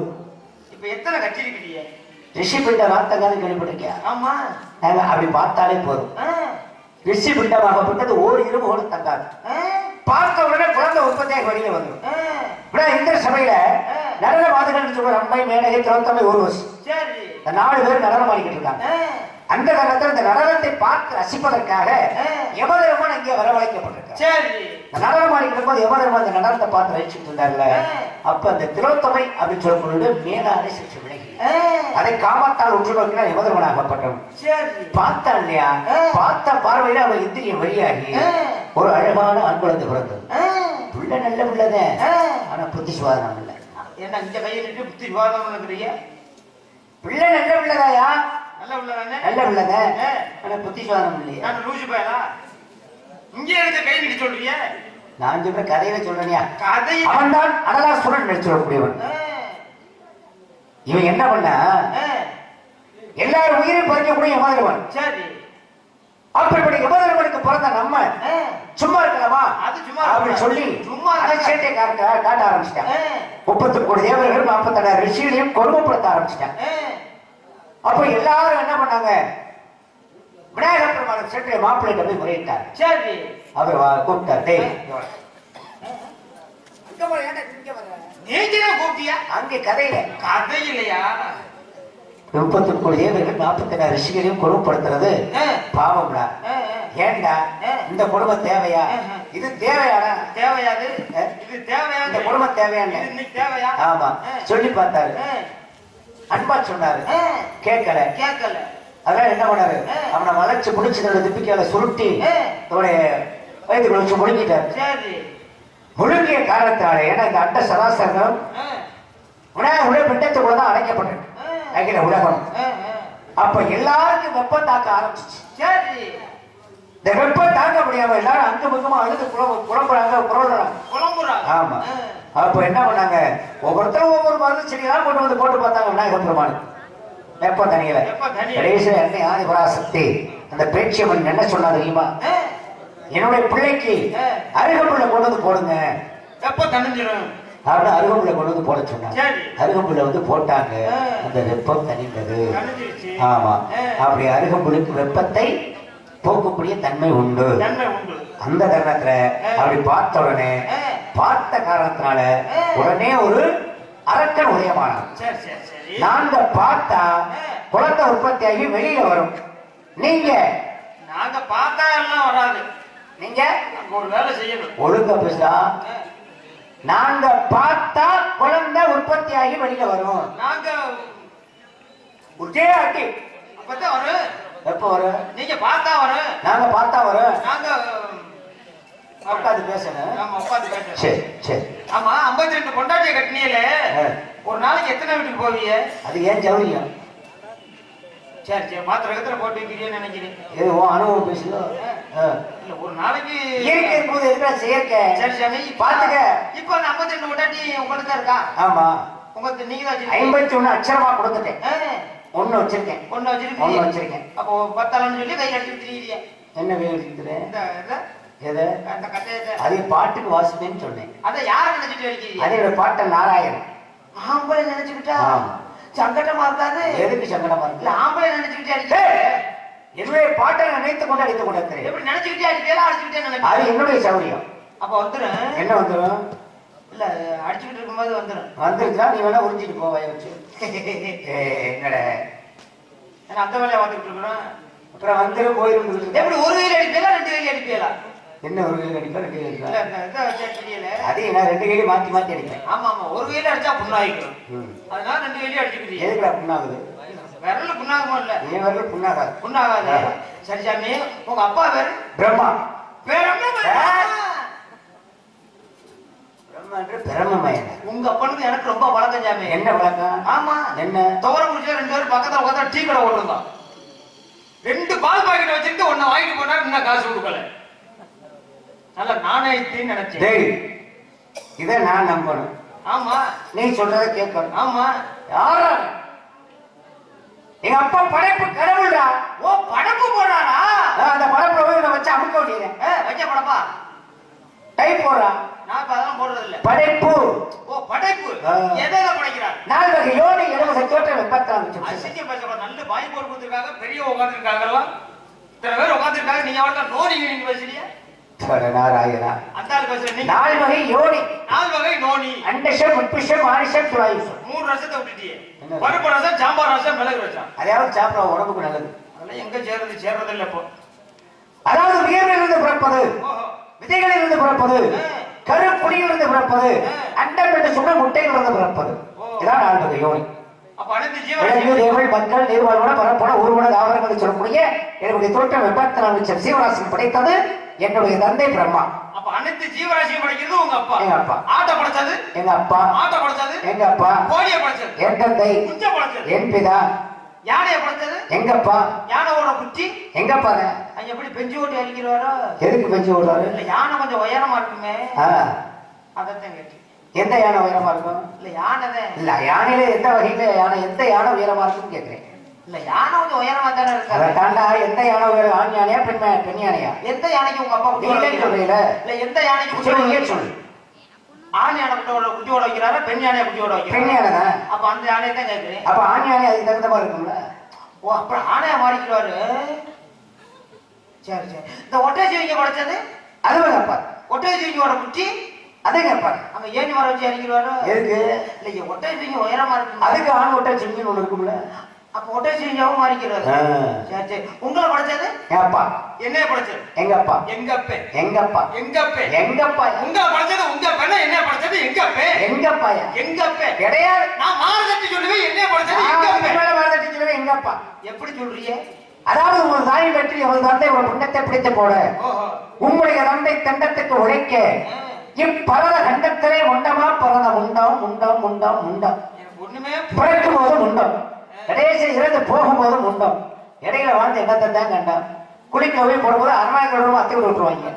Speaker 3: இப்ப எத்தனை கட்டிருக்கிறீங்க?
Speaker 2: ரிஷி பிண்ட வார்த்தைக்கான கேள்விப்பட்டிருக்கியா?
Speaker 3: ஆமா
Speaker 2: நாங்க அப்படி பார்த்தாலே போதும். ரிஷி பிண்டமாகப்பட்டது ஓர் இரும்பு கூட தங்காது. பார்த்த உடனே குழந்தை உற்பத்தியாக வெளியே வந்துடும். இந்த சபையில நடன வாதகன் சொல்ற அம்மை மேனகை திரௌத்தமை ஊர்வசி
Speaker 3: சரி
Speaker 2: இந்த 4 பேர் நடனம் ஆடிக்கிட்டு இருக்காங்க. அந்த காலத்துல இந்த நடனத்தை பார்த்து ரசிப்பதற்காக யமதர்மன் இங்கே வரவழைக்கப்பட்டிருக்கார்.
Speaker 3: சரி
Speaker 2: இந்த நடனம் ஆடிக்கிட்டு இருக்கும்போது யமதர்மன் அந்த நடனத்தை பார்த்து ரசிச்சுட்டு இருந்தார்ல, அப்ப அந்த திரௌத்தமை அப்படின்னு சொல்லக்கூடிய மேலாரை சற்று விலகி அதை காமத்தால் உற்று நோக்கினால் யமதர்மனாகப்பட்டவன். பார்த்தான் இல்லையா? பார்த்த பார்வையில அவன் இந்திரியம் வெளியாகி ஒரு அழகான ஆண் குழந்தை பிறந்தது. பிள்ளை நல்ல பிள்ளைதான், ஆனா புத்தி சுவாதனம் இல்லை.
Speaker 3: என்ன இந்த கையிலிட்டு புத்தி சுவாதனம் இருக்கிறீங்க?
Speaker 2: பிள்ளை நல்ல பிள்ளைதாயா?
Speaker 3: நல்ல பிள்ளைதானே?
Speaker 2: நல்ல பிள்ளைதான், ஆனா புத்தி சுவாதனம் இல்லையா?
Speaker 3: நான் லூசு பயலா இங்கே இருக்க கை நீட்டு சொல்றீங்க?
Speaker 2: நான் சொல்ற கதையில சொல்றேனியா?
Speaker 3: கதை
Speaker 2: அவன் தான் அனலாசுரன் நடிச்சு வரக்கூடியவன். இவன் என்ன பண்ண எல்லாரும் உயிரை பறிக்கக்கூடிய யமதர்மன்.
Speaker 3: சரி
Speaker 2: அப்படிப்பட்ட யமதர்மனுக்கு பிறந்த நம்ம சும்மா இருக்கலாமா?
Speaker 3: அது சும்மா
Speaker 2: அப்படின்னு சொல்லி
Speaker 3: சும்மா
Speaker 2: சேட்டை காட்ட ஆரம்பிச்சிட்டான். 30 கோடி தேவர்கள் 46 ரிஷிகளையும் கொடுமைப்படுத்த ஆரம்பிச்சிட்டான். அப்ப எல்லாரும் என்ன பண்ணாங்க? விநாயகர் பெருமாள் சென்று மாப்பிள்ளைகிட்ட போய் முறையிட்டார்.
Speaker 3: சரி
Speaker 2: அவர் கூப்பிட்டார். டேய்
Speaker 3: நீங்க கூப்பிட்டியா?
Speaker 2: அங்கே கதையில
Speaker 3: கதை இல்லையா?
Speaker 2: 30 கோடி தேவர்கள் 46 ரிஷிகளையும் கொடுமைப்படுத்துறது பாவம்டா. ஏண்டா இந்த குடும்பம் தேவையா? இது தேவையாடா?
Speaker 3: தேவையாது இது தேவையா?
Speaker 2: இந்த குடும்பம் தேவையான
Speaker 3: தேவையா?
Speaker 2: ஆமா சொல்லி பார்த்தாரு. அன்பா சொன்னாரு, கேட்கல
Speaker 3: கேட்கல.
Speaker 2: அதான் என்ன பண்ணாரு? அவனை வளைச்சு முடிச்சு திப்பிக்கால சுருட்டி அவனுடைய வயிற்றுக்குள்ள வச்சு முழுங்கிட்டாரு.
Speaker 3: சரி
Speaker 2: முழுங்கிய காரணத்தால ஏன்னா இந்த அண்ட சராசரம் உலக பிண்டத்துக்குள்ளதான் அடைக்கப்பட்டிருக்கு உலகம். அப்ப எல்லாருக்கும் வெப்பம் தாக்க ஆரம்பிச்சிச்சு.
Speaker 3: சரி
Speaker 2: இந்த வெப்பம் தாக்க முடியாம எல்லாரும் அங்க பக்கமா அழுது புலம்புறாங்க
Speaker 3: புலம்புறாங்க.
Speaker 2: ஆமா அப்ப என்ன பண்ணாங்க? ஒவ்வொருத்தரும் ஒவ்வொரு மருந்து செடியெல்லாம் கொண்டு வந்து போட்டு பார்த்தாங்க விநாயகர் பெருமாள். வெப்பம் தனியல கடைசியில என்ன ஆதிபராசக்தி அந்த பேச்சியம்மன் என்ன சொன்னா தெரியுமா? என்னுடைய பிள்ளைக்கு அருகம்புள்ள கொண்டு வந்து போடுங்க,
Speaker 3: வெப்பம் தணிஞ்சிடும்
Speaker 2: அப்படின்னு அருகம்புள்ள கொண்டு வந்து போட சொன்னாங்க.
Speaker 3: சரி
Speaker 2: அருகம்புள்ள வந்து போட்டாங்க, அந்த வெப்பம் தணிந்தது.
Speaker 3: தணிஞ்சிருச்சு.
Speaker 2: ஆமா அப்படி அருகம்புலுக்கு வெப்பத்தை போக்கக்கூடிய தன்மை உண்டு.
Speaker 3: நன்மை உண்டு.
Speaker 2: அந்த தருணத்துல அப்படி பார்த்த உடனே பார்த்த காரணத்தினால உடனே ஒரு அரக்கன் உதயமானார்.
Speaker 3: சரி சரி சரி
Speaker 2: நாங்க பார்த்தா குழந்தை உற்பத்தியாகி வெளியில வரும். நீங்க
Speaker 3: நாங்க பார்த்தா எல்லாம் வராது.
Speaker 2: நீங்க
Speaker 3: அங்க ஒரு வேலை செய்யணும்.
Speaker 2: ஒழுங்கா பேசுறா. நாங்க பார்த்தா குழந்தை உற்பத்தியாகி வெளியில வரும்.
Speaker 3: நாங்க
Speaker 2: ஒரே அடி
Speaker 3: அப்பதான் வரும்.
Speaker 2: எப்ப வரும்?
Speaker 3: நீங்க பார்த்தா வரும்.
Speaker 2: நாங்க பார்த்தா வரும்.
Speaker 3: நாங்க
Speaker 2: உட்காந்து பேசணும்.
Speaker 3: ஆமா உட்காந்து பேசணும்.
Speaker 2: சரி சரி
Speaker 3: ஆமா 52 கொண்டாட்டிய கட்டினியல ஒரு நாளைக்கு எத்தனை வீட்டுக்கு போவீங்க?
Speaker 2: அது ஏன் ஜவுரியம்?
Speaker 3: சரி சரி மாத்திர இடத்துல போட்டு வைக்கிறீன்னு நினைக்கிறேன்.
Speaker 2: இது உன் அனுபவம் பேசுதோ?
Speaker 3: இல்ல ஒரு நாளைக்கு
Speaker 2: இயற்கை இருக்கும்போது இருக்கிற செயற்கை.
Speaker 3: சரி சாமி
Speaker 2: பாத்துக்க.
Speaker 3: இப்ப அந்த 52 கொண்டாட்டி உங்களுக்கு தான் இருக்கா?
Speaker 2: ஆமா
Speaker 3: உங்களுக்கு நீங்க தான்
Speaker 2: 51 அக்ஷரமா கொடுத்துட்டேன். ஒண்ணு வச்சிருக்கேன்.
Speaker 3: ஒண்ணு வச்சிருக்கீங்க.
Speaker 2: வச்சிருக்கேன்.
Speaker 3: அப்போ 10 சொல்லி கையில எடுத்துக்கிறீங்க.
Speaker 2: என்ன வேலை இருக்கிறேன்?
Speaker 3: இந்த
Speaker 2: எதை?
Speaker 3: அந்த கட்டையத்தை
Speaker 2: அதே பாட்டுக்கு வாசிப்பேன்னு சொன்னேன்.
Speaker 3: அதை யாரை நினைச்சிட்டு இருக்கீங்க?
Speaker 2: அதோட பாட்டன் நாராயணன்.
Speaker 3: ஆம்பளை நினைச்சுக்கிட்டா சங்கடமா இருக்காது?
Speaker 2: எதுக்கு சங்கடமா இருக்கு?
Speaker 3: ஆம்பளை நினைச்சுக்கிட்டே
Speaker 2: என்னுடைய பாட்டை நினைத்துக் கொண்டு அடித்துக் கொண்டிருக்கிறேன்.
Speaker 3: எப்படி நினைச்சுக்கிட்டே அடிப்பேல அடிச்சுக்கிட்டே
Speaker 2: அது
Speaker 3: நினைப்பேன்.
Speaker 2: என்னுடைய சௌரியம்.
Speaker 3: அப்ப வந்துரும்.
Speaker 2: என்ன வந்துடும்?
Speaker 3: இல்ல அடிச்சுக்கிட்டு இருக்கும்போது வந்துரும்.
Speaker 2: வந்துருச்சா நீ வேணா உறிஞ்சிட்டு போவாய வச்சு. என்னடா
Speaker 3: அந்த வேலையை பார்த்துக்கிட்டு இருக்கிறோம்.
Speaker 2: அப்புறம் வந்துடும் போயிருந்து.
Speaker 3: எப்படி ஒரு கையில அடிப்பேலா 2 கையில அடிப்பேலா?
Speaker 2: என்ன ஒரு கையில் அடிப்பா 2 கையில்
Speaker 3: இல்ல
Speaker 2: அடிப்பா?
Speaker 3: இந்த இதை வச்சா தெரியல.
Speaker 2: அதே நான் 2 கையிலும் மாத்தி மாத்தி அடிப்பேன்.
Speaker 3: ஆமா ஆமா ஒரு கையில அடிச்சா புண்ணாகிக்கும். அதனால 2 கையிலயும் அடிச்சுக்கிட்டீங்க.
Speaker 2: எதுக்குடா புண்ணாகுது?
Speaker 3: விரல்ல புண்ணாகுமா இல்ல?
Speaker 2: என் வரல புண்ணாகாது.
Speaker 3: புண்ணாகாது. சரி சாமி உங்க அப்பா பேரு?
Speaker 2: பிரம்மா.
Speaker 3: பேர் என்ன?
Speaker 2: பிரம்மா என்று பிரம்மமயன்.
Speaker 3: உங்க அப்பனுக்கு எனக்கு ரொம்ப வழக்கம் சாமி.
Speaker 2: என்ன வழக்கம்?
Speaker 3: ஆமா
Speaker 2: என்ன?
Speaker 3: துவரங்குறிச்சியில 2 பேரும் பக்கத்துல உட்காந்து டீ கடை ஓட்டுருந்தோம். 2 பால் பாக்கெட் வச்சுட்டு ஒன்ன வாங்கிட்டு போனாரு. இன்னும் காசு கொடுக்கல. நல்ல நாணயத்தின்னு நினைச்சேன்.
Speaker 2: டேய் இதை நான் நம்பணும்.
Speaker 3: ஆமா
Speaker 2: நீ சொல்றதை கேட்கணும்.
Speaker 3: ஆமா
Speaker 2: யாரா? எங்க அப்பா படைப்பு கடவுள்டா.
Speaker 3: ஓ படப்பு போடுறாரா?
Speaker 2: அந்த படைப்புல போய் இதை வச்சு அமுக்க வேண்டியது.
Speaker 3: வச்ச படப்பா
Speaker 2: டைப் போடுறா.
Speaker 3: நான் இப்ப அதெல்லாம் போடுறது இல்ல.
Speaker 2: படைப்பு.
Speaker 3: ஓ படைப்பு. எதை படைக்கிறார்?
Speaker 2: 4 வகை யோனி 70 தோற்றம் 84.
Speaker 3: அசிங்கம் பேச நல்ல பாய் போட்டு கொடுத்துருக்காங்க. பெரிய உட்காந்துருக்காங்க. இத்தனை பேர் உட்காந்துருக்காங்க. நீங்க அவர்தான் நோனிங்க நீங்க பேசுறீங்க.
Speaker 2: நாராயணா
Speaker 3: அந்த ஆள் பேசுற நீங்க
Speaker 2: 4 வகை யோனி.
Speaker 3: 4 வகை நோனி.
Speaker 2: அண்டஷம் உட்பிஷம் ஆனிஷம் துவாயுஷம்.
Speaker 3: 3 ரசத்தை விட்டுட்டியே. பருப்பு ரசம் சாம்பார் ரசம் மிளகு ரசம்.
Speaker 2: அதாவது சாப்பிட உடம்புக்கு நல்லது.
Speaker 3: அதெல்லாம் எங்க சேர்றது இல்ல இப்போ.
Speaker 2: அதாவது வியர்விலிருந்து பிறப்பது, விதைகளிலிருந்து பிறப்பது, கருப்புடியிலிருந்து பிறப்பது, அண்டம் என்று சொன்ன முட்டையிலிருந்து பிறப்பது. இதான் 4 வகை யோனி.
Speaker 3: அப்ப அனைத்து
Speaker 2: ஜீவராசிகள் மக்கள் நீர்வாழ்வன பரப்பன ஊர்வன தாவரங்கள் சொல்லக்கூடிய என்னுடைய தோற்றம் 84 லட்சம் ஜீவராசிகள் படைத்தது என்னுடைய தந்தை பிரம்மா.
Speaker 3: அப்ப அனைத்து ஜீவராசியும் படைக்கிறது உங்க அப்பா.
Speaker 2: எங்க அப்பா.
Speaker 3: ஆட்டை படைச்சது
Speaker 2: எங்க அப்பா.
Speaker 3: ஆட்டை படைச்சது
Speaker 2: எங்க அப்பா.
Speaker 3: கோழியை படைச்சது
Speaker 2: என் தந்தை.
Speaker 3: குஞ்சை படைச்சது
Speaker 2: என் பிதா.
Speaker 3: யானையை படைச்சது
Speaker 2: எங்கப்பா.
Speaker 3: யானையோட குட்டி
Speaker 2: எங்கப்பா.
Speaker 3: அங்க எப்படி பெஞ்சு ஓட்டி அழிக்கிறாரோ?
Speaker 2: எதுக்கு பெஞ்சு ஓடுறாரு?
Speaker 3: இல்ல யானை கொஞ்சம் உயரமா இருக்குமே. அதத்தான் கேட்டு.
Speaker 2: எந்த யானை உயரமா இருக்கும்?
Speaker 3: இல்ல யானைதான்.
Speaker 2: இல்ல யானையில எந்த வகையில யானை எந்த யானை உயரமா இருக்குன்னு கேக்குறேன்.
Speaker 3: இல்ல யானை கொஞ்சம் உயரமா தானே இருக்கு.
Speaker 2: அதை தாண்டா எந்த யானை உயரம்? ஆண் யானையா பெண் யானையா?
Speaker 3: எந்த யானைக்கு உங்க அப்பா குட்டி
Speaker 2: சொல்றீங்களா?
Speaker 3: இல்ல எந்த யானைக்கு
Speaker 2: சொல்லு.
Speaker 3: ஆண் யானை குட்டியோட வைக்கிறாரா பெண் யானையை குட்டியோட வைக்கிறாரா?
Speaker 2: பெண் யானை தான்.
Speaker 3: அப்ப அந்த யானையை தான் கேட்கிறேன்.
Speaker 2: அப்ப ஆண் யானை அதுக்கு தகுந்த மாதிரி இருக்கும்ல.
Speaker 3: ஓ அப்புறம் ஆணையா மாறிக்கிறாரு. சரி சரி. இந்த ஒட்டேஜிவிங்க படைச்சது
Speaker 2: அதுவும் அப்பா.
Speaker 3: ஒட்டேஜிவிங்கோட குட்டி
Speaker 2: அதேங்க அப்பா.
Speaker 3: அங்க ஏணி மரம் வச்சு இறங்கிடுவாரு.
Speaker 2: எதுக்கு?
Speaker 3: இல்ல ஒட்டேஜிவிங்க உயரமா இருக்கு.
Speaker 2: அதுக்கு ஆண் ஒட்டை சிங்கின்னு ஒண்ணு இருக்கும்ல.
Speaker 3: அப்ப ஒட்டேஜிவிங்காவும் மாறிக்கிறாரு. சரி சரி. உங்களை படைச்சது
Speaker 2: என் அப்பா.
Speaker 3: என்னைய படைச்சது
Speaker 2: எங்க அப்பா.
Speaker 3: எங்க அப்பே.
Speaker 2: எங்க அப்பா.
Speaker 3: எங்க அப்பே.
Speaker 2: எங்க அப்பா.
Speaker 3: உங்களை படைச்சது உங்க அப்பா. என்னைய படைச்சது எங்க அப்பே.
Speaker 2: எங்க அப்பாயா?
Speaker 3: எங்க அப்பே
Speaker 2: கிடையாது.
Speaker 3: நான் மாறுதட்டி சொல்லுவேன். என்னைய படைச்சது எங்க அப்பே.
Speaker 2: மாறுதட்டி சொல்லுவேன் எங்க அப்பா.
Speaker 3: எப்படி சொல்றீங்க?
Speaker 2: அதாவது ஒரு தாய் வெற்றி ஒரு தந்தை ஒரு புண்ணத்தை பிடித்து போட உங்களுடைய தந்தை தண்டத்துக்கு உழைக்க இப்பரத கண்டத்திலே முண்டமா பரத முண்டம் முண்டம் முண்டம் முண்டம்
Speaker 3: ஒண்ணுமே
Speaker 2: பிறக்கும் போது முண்டம் கடைசி இறந்து போகும்போது முண்டம் இடையில வாழ்ந்து என்னத்தை தான் கண்டான் குளிக்க போய் போடும்போது 6000 ரூபாய் அத்தை விட்டுருவாங்க.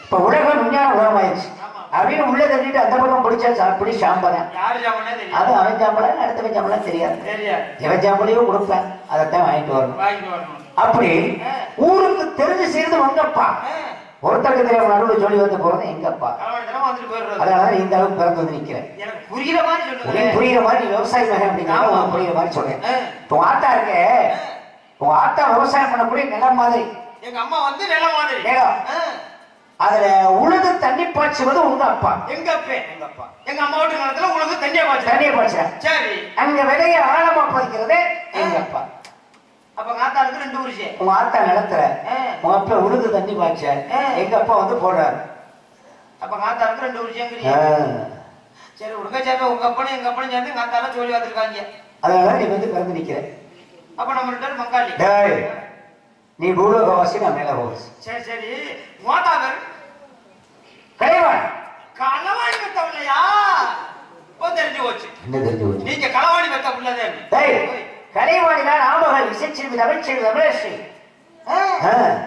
Speaker 2: இப்ப உலகம் விஞ்ஞான உலகம் ஆயிடுச்சு அப்படின்னு உள்ள தள்ளிட்டு அந்த பக்கம் பிடிச்சா பிடி சாம்பதான். அது அவன் சாம்பலாம் அடுத்தவன் சாம்பலாம் தெரியாது. இவன் சாம்பலையும் கொடுப்பேன் அதைத்தான் வாங்கிட்டு வரணும். அப்படி ஊருக்கு தெரிஞ்சு சேர்ந்து வந்தப்பா ஒருத்தருக்கு தெரியாம நடுவில் சொல்லி வந்து போறது எங்கப்பா. அதனால இந்த அளவுக்கு பிறந்து வந்து நிக்கிறேன். புரியுற மாதிரி விவசாய மகன் அப்படிங்கிறத புரியுற மாதிரி சொல்றேன். உன் ஆத்தா இருக்கு உன் ஆத்தா விவசாயம் பண்ணக்கூடிய நிலம் மாதிரி.
Speaker 3: எங்க அம்மா வந்து நிலம் மாதிரி
Speaker 2: நிலம். அதுல உழுது தண்ணி பாய்ச்சுவது உங்க அப்பா.
Speaker 3: எங்க அப்பே. எங்க அம்மா வீட்டு நிலத்துல உழுது தண்ணியை
Speaker 2: பாய்ச்ச. சரி. அங்க விலைய ஆழமா பதிக்கிறது எங்க அப்பா.
Speaker 3: அப்ப ஆத்தாளுக்கு 2 உரிச்சு.
Speaker 2: உங்க ஆத்தா நிலத்துல உங்க அப்பா உழுது தண்ணி பாய்ச்ச எங்க அப்பா வந்து போடுறாரு.
Speaker 3: அப்ப ஆத்தாளுக்கு 2 உரிச்சுங்கிறீங்க. சரி உங்க சேர்ந்து உங்க அப்பனும் எங்க அப்பனும் சேர்ந்து ஆத்தால சொல்லி வந்திருக்காங்க.
Speaker 2: அதனால நீ வந்து பிறந்து நிக்கிற.
Speaker 3: அப்ப நம்ம 2 பேரும் மங்காளி.
Speaker 2: நீ பூலோகவாசி நான் மேலவாசி.
Speaker 3: சரி சரி. மாதாவர்
Speaker 2: கலைவாணி.
Speaker 3: களவாணி பெத்த பிள்ளையா? தெரிஞ்சு போச்சு.
Speaker 2: என்ன தெரிஞ்சு போச்சு?
Speaker 3: நீங்க களவாணி பெத்த பிள்ளைதே.
Speaker 2: கலைவாணி தான் ஆமகள் இசைச்செல்வி தமிழ்ச்செல்வி தமிழஸ்ரீ.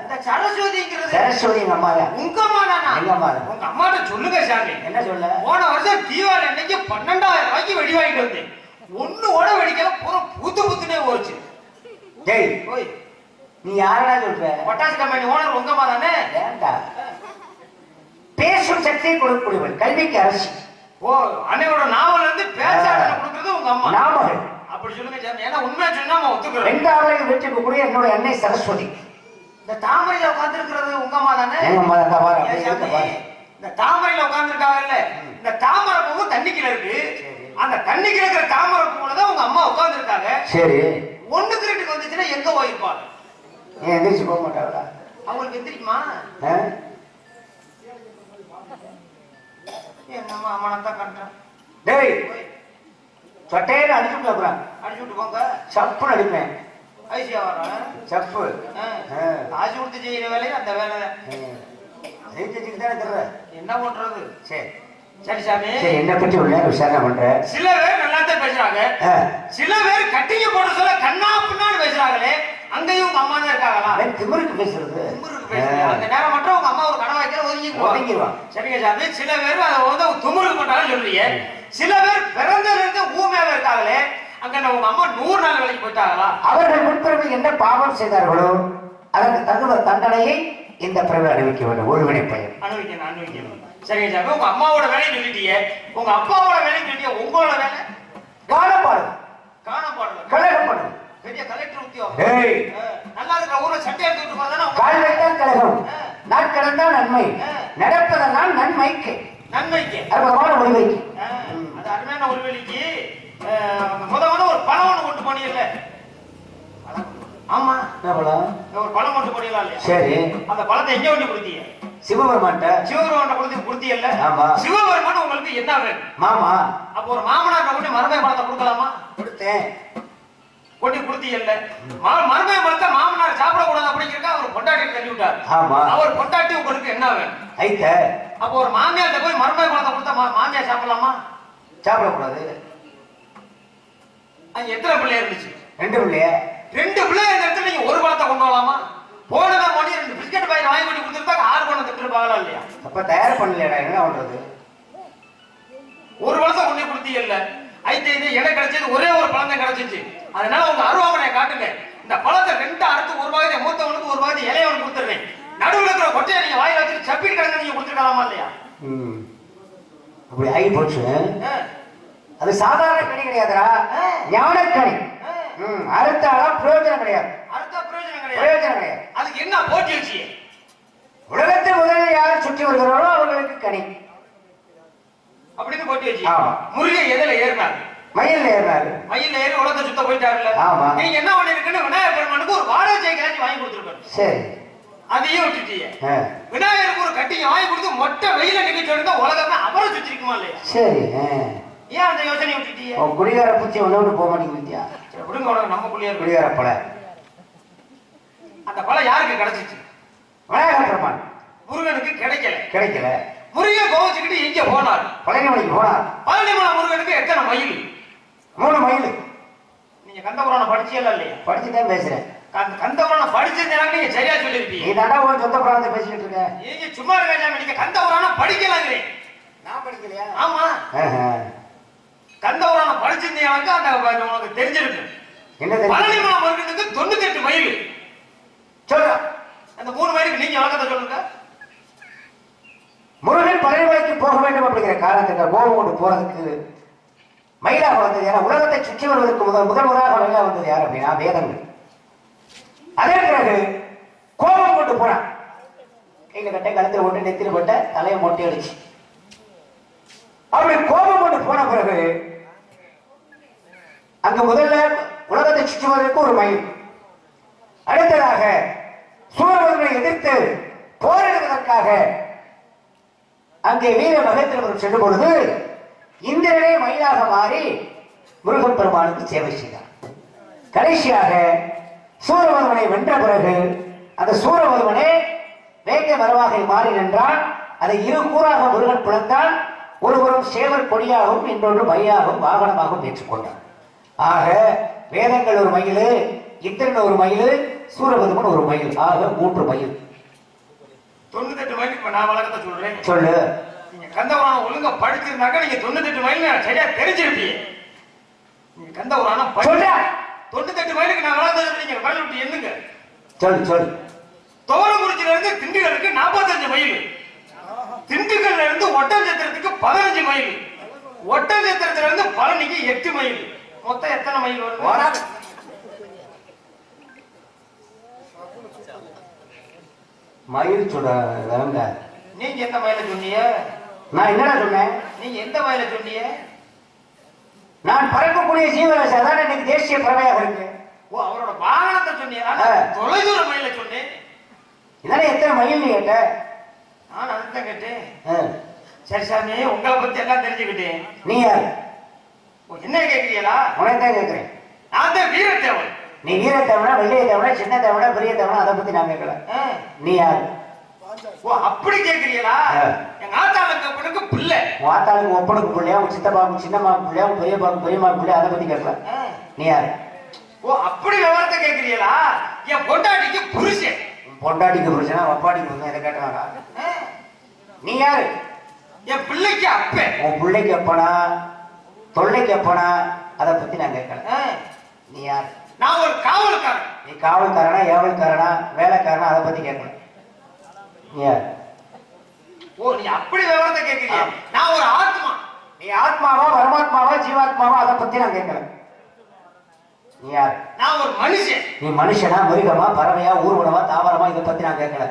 Speaker 3: இந்த சரஸ்வதிங்கிறது
Speaker 2: சரஸ்வதி எங்க அம்மா தான்.
Speaker 3: உங்க அம்மா தானா?
Speaker 2: எங்க அம்மா தான்.
Speaker 3: உங்க அம்மாட்ட சொல்லுங்க சாமி.
Speaker 2: என்ன சொல்ல?
Speaker 3: போன வருஷம் தீபாவளி அன்னைக்கு 12000 ரூபாய்க்கு வெடி வாங்கிட்டு வந்தேன். ஒண்ணு ஓட வெடிக்கல பூரா புத்து புத்துனே போச்சு.
Speaker 2: டேய்
Speaker 3: ஓய்
Speaker 2: நீ யாரடா சொல்ற?
Speaker 3: பொட்டாஸ் கம்பெனி ஓனர் உங்க அம்மா தானே?
Speaker 2: ஏண்டா பேசும் சக்தியை கொடுக்கக்கூடியவள் கல்விக்கு அரசி.
Speaker 3: ஓ அன்னையோட நாவல் இருந்து பேசாடல கொடுக்கிறது உங்க அம்மா.
Speaker 2: நாமகள்
Speaker 3: அப்படி சொல்லுங்க சாமி. ஏன்னா உண்மையா சொன்னா நம்ம ஒத்துக்கிறோம்.
Speaker 2: ரெண்டாவது வீட்டுக்கு கூட என்னோட அன்னை சரஸ்வதி.
Speaker 3: இந்த தாமரையில உட்கார்ந்து இருக்கிறது உங்க அம்மா தானே?
Speaker 2: எங்க அம்மா தான் பாரு, அப்படியே இருக்க பாரு.
Speaker 3: இந்த தாமரையில உட்கார்ந்து இருக்காங்கல்ல, இந்த தாமரை பூவும் தண்ணிக்குள்ள இருக்கு. அந்த தண்ணிக்குள்ள இருக்கிற தாமரை பூவுலதான் உங்க அம்மா உட்கார்ந்து இருக்காங்க.
Speaker 2: சரி,
Speaker 3: ஒண்ணுக்கு ரெண்டுக்கு வந்துச்சுன்னா எங்க போயிருப்பாங்க?
Speaker 2: ஏன் எந்திரிச்சு போக மாட்டாங்களா?
Speaker 3: அவங்களுக்கு எந்திரிக்குமா? என்னம்மா அம்மானத்தான் கண்டுறேன்.
Speaker 2: டேய் சொட்டையில அடிச்சுட்டு அப்புறம்
Speaker 3: அடிச்சு விட்டு போங்க.
Speaker 2: சப்புன்னு அடிப்பேன்.
Speaker 3: ஐசியா வர்றேன்
Speaker 2: சப்பு
Speaker 3: காசு கொடுத்து செய்யற வேலையை அந்த வேலை
Speaker 2: தானே தர்ற.
Speaker 3: என்ன பண்றது?
Speaker 2: சரி
Speaker 3: சரி சாமி.
Speaker 2: சரி, என்ன பற்றி உள்ள விசாரணை பண்ற?
Speaker 3: சில பேர் நல்லா தான் பேசுறாங்க, சில பேர் கட்டிங்க போட சொல்ல கண்ணா பின்னான்னு பேசுறாங்களே, அங்கேயும் உங்க அம்மா தான் இருக்காங்களா?
Speaker 2: திமிருக்கு பேசுறது.
Speaker 3: திமிருக்கு பேசுறது. அந்த நேரம் மட்டும் உங்க அம்மா ஒரு கனவு வைக்கிற ஒதுங்கிடுவாங்க. சரிங்க சாமி. சில பேர் அதை வந்து துமுருக்கு போட்டாலும் சொல்றீங்க. சில பேர் பிறந்ததுல இருந்து ஊமையாவே இருக்காங்களே, அங்க உங்க அம்மா 100 நாள் வேலைக்கு போயிட்டாங்களா?
Speaker 2: அவர்கள் முன்பிறவி என்ன பாவம் செய்தார்களோ அதற்கு தகுந்த தண்டனையை இந்த பிறகு அனுபவிக்க வேண்டும். ஒரு வினை பயன்
Speaker 3: அனுபவிக்கணும். சரிங்க சாமி. உங்க அம்மாவோட வேலையை சொல்லிட்டீங்க, உங்க அப்பாவோட வேலையை சொல்லிட்டீங்க. உங்களோட வேலை
Speaker 2: காணப்பாடு,
Speaker 3: காணப்பாடு,
Speaker 2: கழகப்பாடு.
Speaker 3: பெரிய கலெக்டர் உத்தியோகம்.
Speaker 2: ஏய்,
Speaker 3: நல்லா இருக்கிற ஊர்ல சட்டை எடுத்துட்டு போறதானே
Speaker 2: கால் வைத்தால் கழகம், நாட்கடந்தால் நன்மை, நடப்பதெல்லாம் நன்மைக்கு,
Speaker 3: நன்மைக்கு.
Speaker 2: அற்புதமான ஒளிவைக்கு.
Speaker 3: அது அருமையான ஒளிவெளிக்கு முதல்ல ஒரு பழம் ஒண்ணு கொண்டு போனீங்கல்ல? ஆமா, ஒரு பழம் கொண்டு போனீங்களா இல்லையா?
Speaker 2: சரி,
Speaker 3: அந்த பழத்தை எங்க கொண்டு கொடுத்தீங்க?
Speaker 2: சிவபெருமான்ட்ட.
Speaker 3: சிவபெருமான கொடுத்தீங்கல்ல?
Speaker 2: ஆமா.
Speaker 3: சிவபெருமான் உங்களுக்கு என்ன வேணும்?
Speaker 2: மாமா.
Speaker 3: அப்ப ஒரு மாமனார் கொண்டு மருமை பழத்தை கொடுக்கலாமா?
Speaker 2: கொடுத்தேன்.
Speaker 3: கொண்டு கொடுத்தீங்கல்ல? மருமை பழத்தை மாமனார் சாப்பிடக்கூடாது அப்படிங்கிறக்க அவர் பொண்டாட்டி தள்ளி விட்டார்.
Speaker 2: ஆமா.
Speaker 3: அவர் பொண்டாட்டி உங்களுக்கு என்ன வேணும்?
Speaker 2: ஐத்த.
Speaker 3: அப்ப ஒரு மாமியார்ட்ட போய் மருமை பழத்தை கொடுத்தா மாமியார் சாப்பிடலாமா?
Speaker 2: சாப்பிடக்கூடாது.
Speaker 3: அங்க எத்தனை பிள்ளை இருந்துச்சு?
Speaker 2: 2 பிள்ளைய.
Speaker 3: 2 பிள்ளை இந்த இடத்துல நீங்க ஒரு பழத்தை கொண்டு வரலாமா? போனதான் மணி 2 பிஸ்கட் பாக்கெட் வாங்கி கொண்டு கொடுத்துருந்தா 6 பழம் திட்டுருப்பாங்களா இல்லையா?
Speaker 2: அப்ப தயார் பண்ணலையடா, என்ன பண்றது?
Speaker 3: ஒரு பழத்தை கொண்டு கொடுத்தீங்கல்ல? ஐந்து இது எனக்கு கிடைச்சது ஒரே ஒரு பழம் தான் கிடைச்சிச்சு. அதனால உங்க அருவாமனையை காட்டுங்க. இந்த பழத்தை 2 அறுத்து ஒரு பாகத்தை மூத்தவனுக்கு ஒரு பாகத்தை இளையவனுக்கு கொடுத்துருவேன். நடுவில் இருக்கிற கொட்டையை நீங்க வாயில வச்சுட்டு சப்பிட்டு கிடங்க நீங்க கொடுத்துருக்கலாமா இல்லையா?
Speaker 2: அப்படி ஆகி போச்சு. அது சாதாரண கனி கிடையாதுடா, ஞானக்கனி. அறுத்தாடா பிரயோஜனம் கிடையாது.
Speaker 3: அறுத்தா பிரயோஜனம்
Speaker 2: கிடையாது.
Speaker 3: அதுக்கு என்ன போட்டி வச்சு?
Speaker 2: உலகத்தை முதலில் யார் சுற்றி வருகிறாரோ அவர்களுக்கு கனி
Speaker 3: அப்படின்னு போட்டி வச்சு.
Speaker 2: ஆமா.
Speaker 3: முருகன் எதில் ஏறினாரு?
Speaker 2: மயில் ஏறினாரு.
Speaker 3: மயில் ஏறி உலகத்தை சுத்த போயிட்டாருல்ல?
Speaker 2: ஆமா.
Speaker 3: நீங்க என்ன பண்ணிருக்குன்னு விநாயகர் பெருமானுக்கு ஒரு வாராஜை காட்சி வாங்கி கொடுத்துருக்கணும்.
Speaker 2: சரி,
Speaker 3: அதையும் விட்டுட்டீங்க. விநாயகருக்கு ஒரு கட்டிங்க வாங்கி கொடுத்து மொட்டை வெயில நிகழ்ச்சி எடுத்தா உலகமே அவரை சுத்திருக்குமா இல்லையா?
Speaker 2: சரி.
Speaker 3: ஏன் அந்த யோசனை விட்டுட்டீங்க?
Speaker 2: குடிகார பூச்சி ஒண்ணு போக மாட்டேங்குது.
Speaker 3: விடுங்க, நம்ம குடியார்
Speaker 2: குடிகார பழ.
Speaker 3: அந்த பழம் யாருக்கு கிடைச்சிச்சு?
Speaker 2: விநாயகர் பெருமான்.
Speaker 3: முருகனுக்கு கிடைக்கல. முருகன் கோவிச்சுக்கிட்டு எங்க போனார்?
Speaker 2: பழனிமலைக்கு போனார்.
Speaker 3: பழனிமலை முருகனுக்கு எத்தனை மயில்?
Speaker 2: 3 மயில்.
Speaker 3: நீங்க கந்தபுராணம் படிச்சீங்களா இல்லையா?
Speaker 2: படிச்சுதான் பேசுறேன்.
Speaker 3: கந்தபுராணம் படிச்சிருந்தா நீங்க சரியா சொல்லிருப்பீங்க.
Speaker 2: நீ தாண்டா உன் சொந்த புராணத்தை பேசிக்கிட்டு இருக்க.
Speaker 3: நீங்க சும்மா இருக்க. நீங்க கந்தபுராணம் படிக்கலாங்கிறேன்.
Speaker 2: நான் படிக்கலையா?
Speaker 3: ஆமா. கந்தபுராணம் படிச்சிருந்தீங்க அந்த உங்களுக்கு தெரிஞ்சிருக்கு.
Speaker 2: என்ன?
Speaker 3: பழனிமலை முருகனுக்கு 98 மயில்.
Speaker 2: சொல்ற
Speaker 3: அந்த 3 மயிலுக்கு நீங்க வழக்கத்தை சொல்லுங்க.
Speaker 2: முருகன் பழனிமலைக்கு போக வேண்டும் அப்படிங்கிற காரணத்துக்கு கோபம் கொண்டு போறதுக்கு மயிலாக வந்தது. ஏன்னா உலகத்தை சுற்றி வருவதற்கு முதலாக மயிலா வந்தது யார் அப்படின்னா வேதங்கள். அதே பிறகு கோபம் கொண்டு போனான். கையில கட்ட கழுத்துல ஒன்று நெத்தில போட்ட தலையை மொட்டை அடிச்சு அப்படி கோபம் கொண்டு போன பிறகு அங்க முதல்ல உலகத்தை சுற்றி வருவதற்கு ஒரு மயில், அடுத்ததாக சூரபத்மனை எதிர்த்து போரிடுவதற்காக அங்கே வீர மகேந்திரபுரம் செல்லும் பொழுது இந்திரனே மயிலாக மாறி முருகன் பெருமானுக்கு சேவை செய்தார். கடைசியாக சூரபத்மனை வென்ற பிறகு அந்த சூரபத்மனே வேங்க மரமாக மாறி நின்றான். அதை 2 கூறாக முருகன் பிளந்தான். ஒருவரும் சேவர் கொடியாகவும் இன்னொன்று மயிலாகவும் வாகனமாகவும் ஏற்றுக்கொண்டார். ஆக வேதங்கள் ஒரு மயில், இந்திரன் ஒரு மயில், சூரபத்மன் ஒரு மயில், ஆக 3 மயில்.
Speaker 3: 98 மயிலுக்கு இப்ப நான் வழக்கத்தை சொல்றேன்.
Speaker 2: சொல்லு.
Speaker 3: நீங்க கந்தபுராணம் ஒழுங்கா படிச்சிருந்தாக்க நீங்க 98 மயில் சரியா தெரிஞ்சிருப்பீங்க. நீங்க கந்தபுராணம் 98 மயிலுக்கு நான் வழக்கத்தை சொல்றீங்க. மயில் விட்டு எண்ணுங்க.
Speaker 2: சொல்லு.
Speaker 3: துவரங்குறிச்சியில இருந்து திண்டுக்கலுக்கு 45 மயில், திண்டுக்கல்ல இருந்து ஒட்டஞ்சத்திரத்துக்கு 15 மயில், ஒட்டஞ்சத்திரத்துல இருந்து பழனிக்கு 8 மயில், மொத்தம் எத்தனை மைல் வரும்?
Speaker 1: ஓடாது. மயில் சுடாங்க.
Speaker 3: நீங்க எந்த மைல சொன்னீங்க?
Speaker 1: நான் என்னடா சொன்னேன்?
Speaker 3: நீங்க எந்த மைல சொன்னீங்க?
Speaker 1: நான் பறக்கக்கூடிய ஜீவராசி, அதான் இன்னைக்கு தேசிய பறவையாக இருக்கு.
Speaker 3: ஓ, அவரோட வாகனத்தை சொன்னீங்க. தொலைதூர மைல சொன்னேன்.
Speaker 1: இதெல்லாம் எத்தனை மைல் நீ கேட்ட?
Speaker 3: நான் அதுதான் கேட்டேன். சரி சாமி, உங்களை பத்தி எல்லாம் தெரிஞ்சுக்கிட்டேன்.
Speaker 1: நீ யார்?
Speaker 3: என்ன கேட்கிறீங்களா?
Speaker 1: உனக்குதான் கேட்கிறேன்.
Speaker 3: நான் தான் வீரத்தேவன்.
Speaker 1: நீ வீரத்தேவனா, வெள்ளைய தேவனா, சின்ன தேவனா, பெரிய தேவனா, அதை பத்தி நான் கேட்கல. நீ யார்?
Speaker 3: ஓ, அப்படி கேட்கிறீங்களா? எங்க ஆத்தாளுக்கு அப்பனுக்கு பிள்ளை.
Speaker 1: உன் ஆத்தாளுக்கு ஒப்பனுக்கு பிள்ளையா, உன் சித்தப்பாவுக்கு சின்னம்மாவுக்கு பிள்ளையா, உன் பெரியப்பாவுக்கு பெரியம்மாவுக்கு பிள்ளையா, அதை பத்தி கேட்கல. நீ யார்?
Speaker 3: ஓ, அப்படி விவரத்தை கேட்கிறீங்களா? என் பொண்டாட்டிக்கு புருஷன்.
Speaker 1: பொண்டாட்டிக்கு புருஷனா, வப்பாட்டிக்கு புருஷன், இதை கேட்டாங்க. நீ யாரு?
Speaker 3: என் பிள்ளைக்கு அப்ப.
Speaker 1: உன் பிள்ளைக்கு அப்பனா, தொல்லைக்கு அப்பனா, அதை பத்தி நான் கேட்கல. நீ யார்?
Speaker 3: நான் ஒரு காவல்காரன்.
Speaker 1: நீ காவல்காரனா, ஏவல்காரனா, வேலைக்காரனா, அதை பத்தி கேட்கல. நீ யார்?
Speaker 3: ஓ, நீ அப்படி விவரத்தை கேட்கிறீங்க. நான் ஒரு ஆத்மா.
Speaker 1: நீ ஆத்மாவா, பரமாத்மாவா, ஜீவாத்மாவா, அதை பத்தி நான் கேட்கல. நீ யார்?
Speaker 3: நான் ஒரு மனுஷன்.
Speaker 1: நீ மனுஷனா, மிருகமா, பறவையா, ஊர்வனமா, தாவரமா, இதை பத்தி நான் கேட்கல.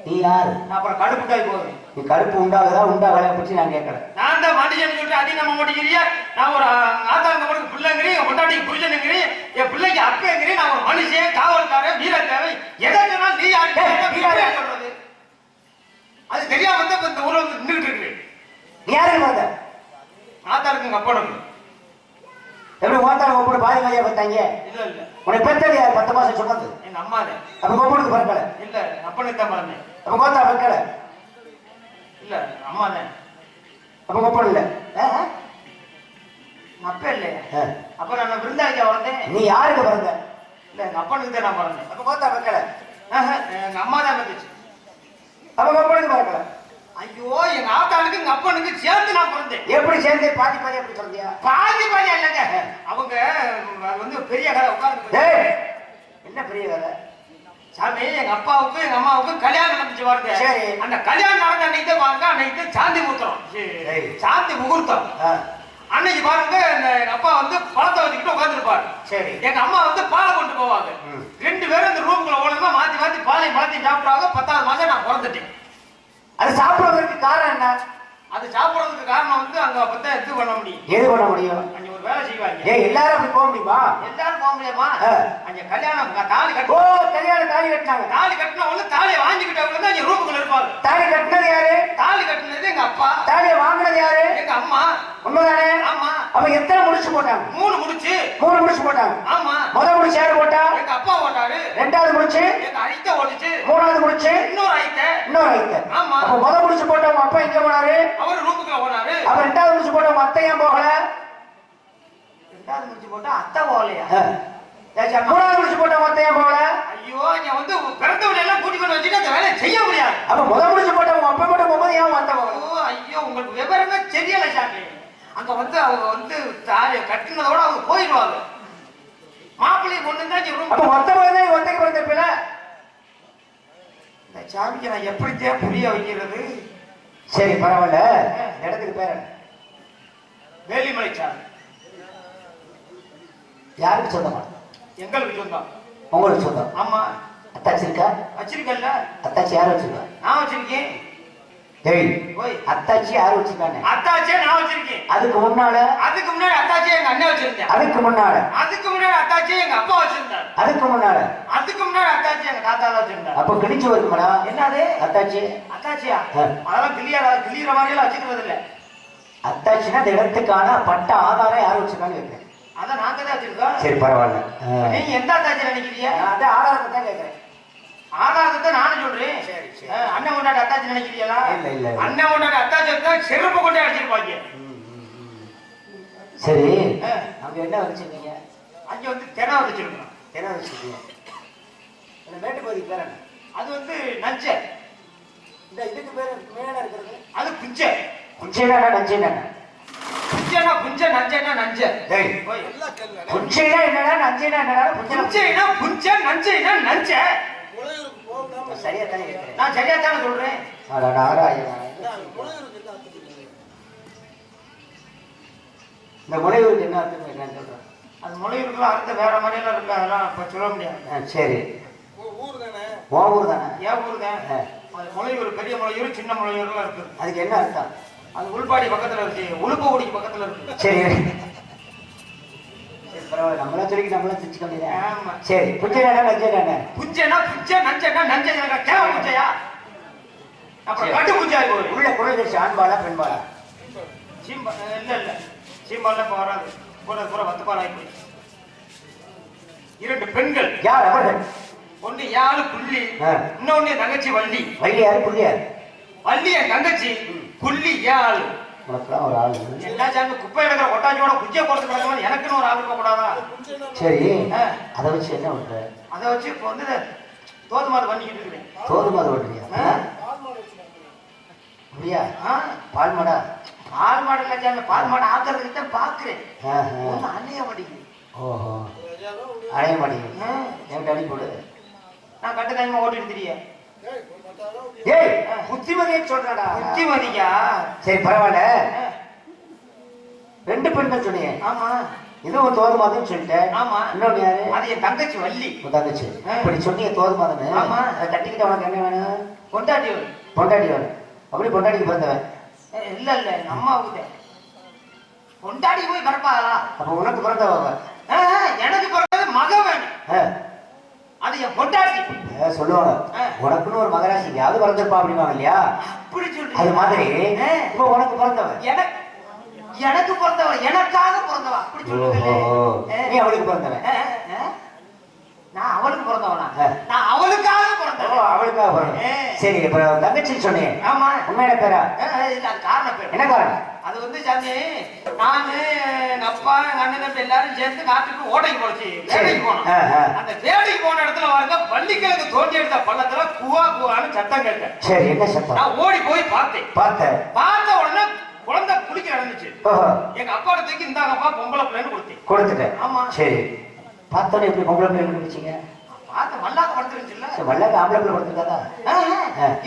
Speaker 1: நீ யாரு?
Speaker 3: நான் அப்புறம் கடுப்புட்டாய் போகுது.
Speaker 1: நீ கருப்பு உண்டாகுதா, உண்டாகல பத்தி நான் கேட்கல.
Speaker 3: நான் தான் மனுஷன் சொல்லிட்டு அடி நம்ம மாட்டேங்கிறீங்க. நான் ஒரு ஆத்தாங்க பிள்ளைங்கிறீங்க, என் பொண்டாட்டிக்கு புருஷனுங்கிறீங்க, என் பிள்ளைக்கு அப்பங்கிறீங்க. நான் ஒரு மனுஷன், காவல்காரன், வீரத்தேவை, எதை சொன்னாலும் நீ யாரு சொல்றது? அது தெரியாம வந்து இந்த ஊர்ல வந்து நின்றுட்டு இருக்கு.
Speaker 1: நீ யாருக்கு பார்த்த?
Speaker 3: ஆத்தாருக்கு எங்க அப்பனுக்கு.
Speaker 1: எப்படி ஓத்தால ஒப்பனை பாதி மாதிரியா பார்த்தாங்க?
Speaker 3: இல்ல இல்ல,
Speaker 1: உனக்கு பெத்தது யார்? 10 மாசம் சொன்னது
Speaker 3: எங்க அம்மா தான்.
Speaker 1: அப்ப ஒப்பனுக்கு பிறக்கல.
Speaker 3: இல்ல, அப்பனுக்கு தான் பிறந்தேன்.
Speaker 1: அப்ப கோத்தா பிறக்கல.
Speaker 3: இல்ல, அம்மா தான்.
Speaker 1: அப்ப ஒப்பன் இல்ல.
Speaker 3: அப்ப இல்லையா? அப்புறம் நான் விருந்தாளிக்கா வளர்ந்தேன்.
Speaker 1: நீ யாருக்கு பிறந்த?
Speaker 3: இல்ல, எங்க அப்பனுக்கு தான் நான் பிறந்தேன்.
Speaker 1: அப்ப கோத்தா பிறக்கல.
Speaker 3: எங்க அம்மா தான் இருந்துச்சு.
Speaker 1: அப்ப ஒப்பனுக்கு பிறக்கல.
Speaker 3: ஐயோ, எங்க ஆத்தாளுக்கு எங்க அப்பனுக்கு சேர்ந்து நான் பிறந்தேன்.
Speaker 1: எப்படி சேர்ந்து? பாதி பாதி எப்படி பிறந்தியா?
Speaker 3: பாதி பாதி இல்லைங்க. அவங்க அது வந்து பெரிய கதை உட்கார்ந்து.
Speaker 1: ஏய், என்ன பெரிய கதை?
Speaker 3: சாமி, எங்க அப்பாவுக்கும் எங்க அம்மாவுக்கும் கல்யாணம் நடந்துச்சு பாருங்க.
Speaker 1: சரி.
Speaker 3: அந்த கல்யாணம் நடந்த அன்னைக்கு தான் பாருங்க, அன்னைக்கு சாந்தி முகூர்த்தம். சாந்தி முகூர்த்தம் அன்னைக்கு பாருங்க, எங்க அப்பா வந்து பழத்தை வச்சுக்கிட்டு உட்காந்துருப்பாரு.
Speaker 1: சரி.
Speaker 3: எங்க அம்மா வந்து பாலை கொண்டு போவாங்க. 2 பேரும் இந்த ரூம்குள்ள ஓடுமா மாத்தி மாத்தி பாலையும் பழத்தையும் சாப்பிடுவாங்க. 10வது மாசம் நான் பிறந்துட்டேன்.
Speaker 1: அது சாப்பிடுறதுக்கு காரணம் என்ன?
Speaker 3: அது சாப்பிடுறதுக்கு காரணம் வந்து அங்க அப்பதான் இது பண்ண முடியும்.
Speaker 1: எது பண்ண முடியும்?
Speaker 3: அங்க ஒரு வேலை செய்வாங்க.
Speaker 1: ஏய், எல்லாரும் அப்படி போக முடியுமா?
Speaker 3: எல்லாரும் போக முடியுமா? அங்க கல்யாணம் தாலி
Speaker 1: ஓ,
Speaker 3: கட்டு.
Speaker 1: கல்யாணம் தாலி கட்டினாங்க.
Speaker 3: தாலி கட்டினவங்க தாலியை வாங்கிக்கிட்டவங்க தான் இங்க ரூமுக்குள்ள இருப்பாங்க.
Speaker 1: தாலி கட்டினது யாரு?
Speaker 3: தாலி கட்டினது எங்க அப்பா.
Speaker 1: தாலியை வாங்கினது யாரு?
Speaker 3: எங்க அம்மா.
Speaker 1: உண்மைதானே?
Speaker 3: ஆமா.
Speaker 1: அப்ப எத்தனை முடிச்சு போட்டாங்க?
Speaker 3: 3 முடிச்சு.
Speaker 1: 3 முடிச்சு போட்டாங்க.
Speaker 3: ஆமா.
Speaker 1: முதல் முடிச்சு யாரு போட்டா?
Speaker 3: எங்க அப்பா ஓட்டாரு.
Speaker 1: 2வது முடிச்சு
Speaker 3: எங்க ஐத்த ஓடிச்சு.
Speaker 1: 3வது முடிச்சு
Speaker 3: இன்னொரு ஐத்த.
Speaker 1: இன்னொரு ஐத்த.
Speaker 3: ஆமா.
Speaker 1: அப்ப முதல் முடிச்சு போட்டவங்க அப்பா எங்க போனாரு?
Speaker 3: அவர் ரூமுக்குள்ள ஓடாரு.
Speaker 1: அப்ப 2வது முடிச்சு போட்டவங்க அத்தை ஏன் போகல?
Speaker 3: 2வது முடிச்சு போட்டா அத்தை போகலையா?
Speaker 1: 3வது முடிச்சு போட்டவங்க அத்தை ஏன் போகல?
Speaker 3: ஐயோ, இங்க வந்து பிறந்தவங்க எல்லாம் கூட்டி கொண்டு வச்சுட்டு அந்த வேலையை செய்ய முடியாது.
Speaker 1: அப்ப முதல் முடிச்சு போட்டவங்க அப்பா மட்டும் போகும்போது ஏன் அத்தை போகல?
Speaker 3: ஐயோ, உங்களுக்கு விவரமே தெரியல சாமி. அங்க வந்து அவங்க வந்து தாலி கட்டினதோட அவங்க போயிடுவாங்க. மாப்பிள்ளை பொண்ணு தான்
Speaker 1: அப்ப மொத்த போய் ஒத்தைக்கு பிறந்திருப்பில.
Speaker 3: இந்த சாமிக்கு நான் எப்படித்தான் புரிய வைக்கிறது?
Speaker 1: சரி, பரவாயில்ல. இந்த இடத்துக்கு பேர் என்ன?
Speaker 3: வேலிமலை சாமி.
Speaker 1: யாருக்கு சொந்தமா?
Speaker 3: எங்களுக்கு சொந்தம்.
Speaker 1: உங்களுக்கு சொந்தம்?
Speaker 3: ஆமா.
Speaker 1: அத்தாச்சி இருக்கா?
Speaker 3: வச்சிருக்கல.
Speaker 1: அத்தாச்சி யார் வச்சிருக்கா?
Speaker 3: நான் வச்சிருக்கேன்.
Speaker 1: ஏய்,
Speaker 3: ஓய்,
Speaker 1: அத்தாச்சி யார் வச்சிருக்காங்க?
Speaker 3: அத்தாச்சியே நான் வச்சிருக்கேன்.
Speaker 1: அதுக்கு முன்னால?
Speaker 3: அதுக்கு முன்னாடி அத்தாச்சியே எங்க அண்ணன் வச்சிருந்தேன்.
Speaker 1: அதுக்கு முன்னால?
Speaker 3: அதுக்கு முன்னாடி அத்தாச்சியே எங்க அப்பா வச்சிருந்தார்.
Speaker 1: அதுக்கு முன்னால?
Speaker 3: அதுக்கு முன்னாடி அத்தாச்சி எங்க தாத்தா தான் வச்சிருந்தார்.
Speaker 1: அப்ப கிழிச்சு வருமாடா?
Speaker 3: என்னது
Speaker 1: அத்தாச்சி?
Speaker 3: அத்தாச்சியா? அதெல்லாம் கிளியற மாதிரி எல்லாம் வச்சுக்கிறது இல்ல.
Speaker 1: அத்தாச்சினா இந்த இடத்துக்கான பட்ட ஆதாரம் யார் வச்சிருக்கான்னு கேட்கிறேன்.
Speaker 3: அதான் நாங்க தான் வச்சிருக்கோம்.
Speaker 1: சரி, பரவாயில்ல.
Speaker 3: நீங்க எந்த அத்தாச்சி நினைக்கிறீங்க?
Speaker 1: நான் அந்த ஆதாரத்தை தான் கேட்கிறேன்.
Speaker 3: ஆதாரத்தை நானும் சொல்றேன்.
Speaker 1: சரி, சரி.
Speaker 3: அண்ணன் கொண்டாடி அத்தாச்சி நினைக்கிறீங்களா?
Speaker 1: இல்ல, இல்ல.
Speaker 3: அண்ணன் கொண்டாடி அத்தாச்சி தான் செருப்பு கொண்டே அடிச்சிருப்பாங்க.
Speaker 1: சரி, அங்க என்ன வச்சிருக்கீங்க?
Speaker 3: அங்க வந்து தினை வச்சிருக்கோம்.
Speaker 1: என்ன வச்சிருக்கீங்க? இந்த மேட்டுப்பகுதிக்கு பேர் என்ன?
Speaker 3: அது வந்து நஞ்ச.
Speaker 1: இந்த இதுக்கு பேர் மேல இருக்கிறது?
Speaker 3: அது புஞ்சை.
Speaker 1: புஞ்சைனா நஞ்சைனா?
Speaker 3: புஞ்சைனா புஞ்சை, நஞ்சைனா நஞ்ச.
Speaker 1: டேய், புஞ்சைனா என்னடா, நஞ்சைனா என்னடா?
Speaker 3: புஞ்சைனா புஞ்சை, நஞ்சைனா நஞ்ச.
Speaker 1: சரியா தானே கேட்கிறேன்.
Speaker 3: நான் சரியா தானே சொல்றேன்.
Speaker 1: அட நாராயணா. இந்த முனைவருக்கு என்ன அர்த்தம் என்னன்னு சொல்றேன்.
Speaker 3: அது முளையூருக்குலாம் அடுத்த வேற மாதிரியெல்லாம் இருக்கு, அதெல்லாம் இப்ப சொல்ல முடியாது.
Speaker 2: சரி,
Speaker 3: ஊர் தானே.
Speaker 2: உன் ஊர் தானே?
Speaker 3: ஏன் ஊர் தான். அது முளையூர், பெரிய முளையூர், சின்ன முளையூர்லாம் இருக்கு.
Speaker 2: அதுக்கு என்ன அர்த்தம்?
Speaker 3: அது உள்பாடி பக்கத்துல இருக்கு, உளுப்பகுடிக்கு பக்கத்துல இருக்கு.
Speaker 2: சரி பரவாயில்ல, நம்மளா சொல்லி நம்மளா தெரிஞ்சுக்க முடியாது.
Speaker 3: ஆமா.
Speaker 2: சரி, புஞ்சைனா நஞ்சைனா?
Speaker 3: புஞ்சைனா புஞ்சை, நஞ்சைனா நஞ்சை. கேவ புஞ்சையா? அப்புறம் கட்டு புஞ்சா இருக்கு.
Speaker 2: உள்ள குரல் தெரிச்சு ஆண்பாளா பெண்பாளா?
Speaker 3: சீம்பா இல்ல சீம்பாலாம் இப்ப வராது. பூரா வத்துப்பால் ஆகி இரண்டு பெண்கள்.
Speaker 2: யார் அவர்கள்?
Speaker 3: ஒண்ணு யாரு புள்ளி, இன்னொன்னு என் தங்கச்சி வள்ளி.
Speaker 2: வள்ளி யாரு, புள்ளி யாரு?
Speaker 3: வள்ளி என் தங்கச்சி, புள்ளி ஏழு.
Speaker 2: உனக்குலாம் ஒரு ஆளு.
Speaker 3: எல்லா சாமி குப்பை எடுக்கிற கொட்டாச்சியோட குஜியை கொடுத்து கிடக்கணும், எனக்குன்னு ஒரு ஆள் இருக்க கூடாதா?
Speaker 2: சரி, அதை வச்சு என்ன பண்ற?
Speaker 3: அதை வச்சு இப்ப வந்து தோது மாடு பண்ணிக்கிட்டு இருக்கிறேன்.
Speaker 2: தோது மாடு ஓடுறியா? அப்படியா? பால் மாடா?
Speaker 3: பால் மாடு இல்ல சாமி, பால் மாடு ஆக்கிறதுக்கு தான் பாக்குறேன். அணைய மாட்டேங்குது.
Speaker 2: ஓஹோ, அணைய மாட்டேங்குது. என்கிட்ட அனுப்பி போடு,
Speaker 3: நான் கட்டு டைமா ஓட்டிட்டு தெரியும்.
Speaker 2: ஏய் புத்திமதியை சொல்றடா.
Speaker 3: புத்திமதியா?
Speaker 2: சரி பரவாயில்ல, ரெண்டு பெண்கள் சொன்னீங்க.
Speaker 3: ஆமா.
Speaker 2: இதுவும் தோது மாதம் சொல்லிட்டேன்.
Speaker 3: ஆமா.
Speaker 2: இன்னொன்னு யாரு?
Speaker 3: அது என் தங்கச்சி வள்ளி.
Speaker 2: உன் தங்கச்சி. இப்படி சொன்னீங்க தோது மாதம்.
Speaker 3: ஆமா.
Speaker 2: அதை கட்டிக்கிட்ட உனக்கு என்ன வேணும்?
Speaker 3: பொண்டாட்டி.
Speaker 2: பொண்டாட்டி வேணும். அப்படி பொண்டாட்டிக்கு பிறந்தவன்?
Speaker 3: இல்ல எங்க அம்மாவுக்கு பொண்டாட்டி போய் பிறப்பாங்களா?
Speaker 2: அப்ப உனக்கு பிறந்தவங்க?
Speaker 3: எனக்கு பிறந்தது மக வேணும், அது என் பொண்டாட்டி.
Speaker 2: சொல்லுவாங்க உனக்குன்னு ஒரு மகராசி யாவது பிறந்திருப்பா அப்படிவாங்க இல்லையா?
Speaker 3: அப்படி சொல்லி
Speaker 2: அது மாதிரி இப்ப உனக்கு பிறந்தவன்
Speaker 3: எனக்கு பிறந்தவன், எனக்காக பிறந்தவன். அப்படி சொல்லுங்க.
Speaker 2: நீ அவளுக்கு பிறந்தவன்?
Speaker 3: நான் அவளுக்கு பிறந்தவனா? நான் அவளுக்காக பிறந்தவன்.
Speaker 2: அவளுக்காக பிறந்தவன். சரி, இப்ப தங்கச்சி சொன்னேன்.
Speaker 3: ஆமா.
Speaker 2: உண்மையான பேரா?
Speaker 3: இல்ல, அது காரண பேர்.
Speaker 2: என்ன காரணம்?
Speaker 3: அது வந்து சாமி, நானு எங்க அப்பா எங்க அண்ணன் எல்லாரும் சேர்ந்து காட்டுக்கு ஓடைக்கு போச்சு, வேலைக்கு போனோம். அந்த வேலைக்கு போன இடத்துல வாங்க பள்ளிக்கிழக்கு தோண்டி எடுத்த பள்ளத்துல குவா குவான்னு சத்தம் கேட்டேன்.
Speaker 2: சரி, என்ன சத்தம்?
Speaker 3: நான் ஓடி போய் பார்த்தேன். பார்த்த உடனே குழந்தை குளிக்க நடந்துச்சு. எங்க அப்பாட்ட தூக்கி இந்தாங்கப்பா பொம்பளை பிள்ளைன்னு
Speaker 2: கொடுத்துட்டேன்.
Speaker 3: ஆமா.
Speaker 2: சரி, பார்த்தோன்னே எப்படி பொம்பளை பிள்ளை கண்டுபிடிச்சீங்க?
Speaker 3: பார்த்த மல்லாக்க படுத்துருச்சுல்ல.
Speaker 2: மல்லாக்க ஆம்பளை பிள்ளை படுத்துருக்காதா?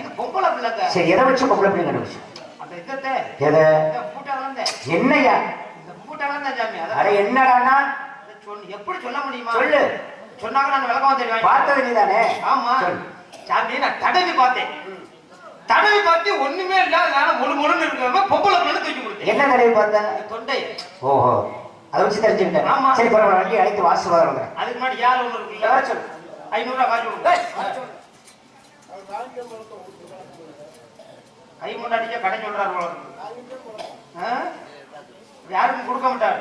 Speaker 3: இது பொம்பளை பிள்ளைங்க.
Speaker 2: சரி, எதை வச்சு பொம்பளை பிள்ளை கண்டுபிடிச்சு?
Speaker 3: அந்த இதத்தை
Speaker 2: என்னையா
Speaker 3: இந்த பூட்டால தான் சாமி.
Speaker 2: அட என்னடானா
Speaker 3: எப்படி சொல்ல முடியுமா?
Speaker 2: சொல்லு.
Speaker 3: சொன்னாங்க நான் விளக்கம் தெரியும்.
Speaker 2: பார்த்தது நீதானே?
Speaker 3: ஆமா சாமி. நான் தடவி பார்த்தேன். தடவி பார்த்து ஒண்ணுமே இல்லாத முழு முழுன்னு இருக்க பொம்பளை பிள்ளை தூக்கி கொடுத்தேன்.
Speaker 2: என்ன தடவி பார்த்த?
Speaker 3: தொண்டை.
Speaker 2: ஓஹோ, அதை வச்சு தெரிஞ்சுக்கிட்டேன்.
Speaker 3: ஆமா.
Speaker 2: சரி பரவாயில்ல, வண்டி அழைத்து வாசு வராங்க.
Speaker 3: அதுக்கு முன்னாடி யார் ஒண்ணு இருக்குல்ல, சொல்லு. 500 ரூபாய் காசு கொடுங்க. கை முன்னாடியே கடை சொல்றாரு. யாருக்கும் கொடுக்க மாட்டாரு.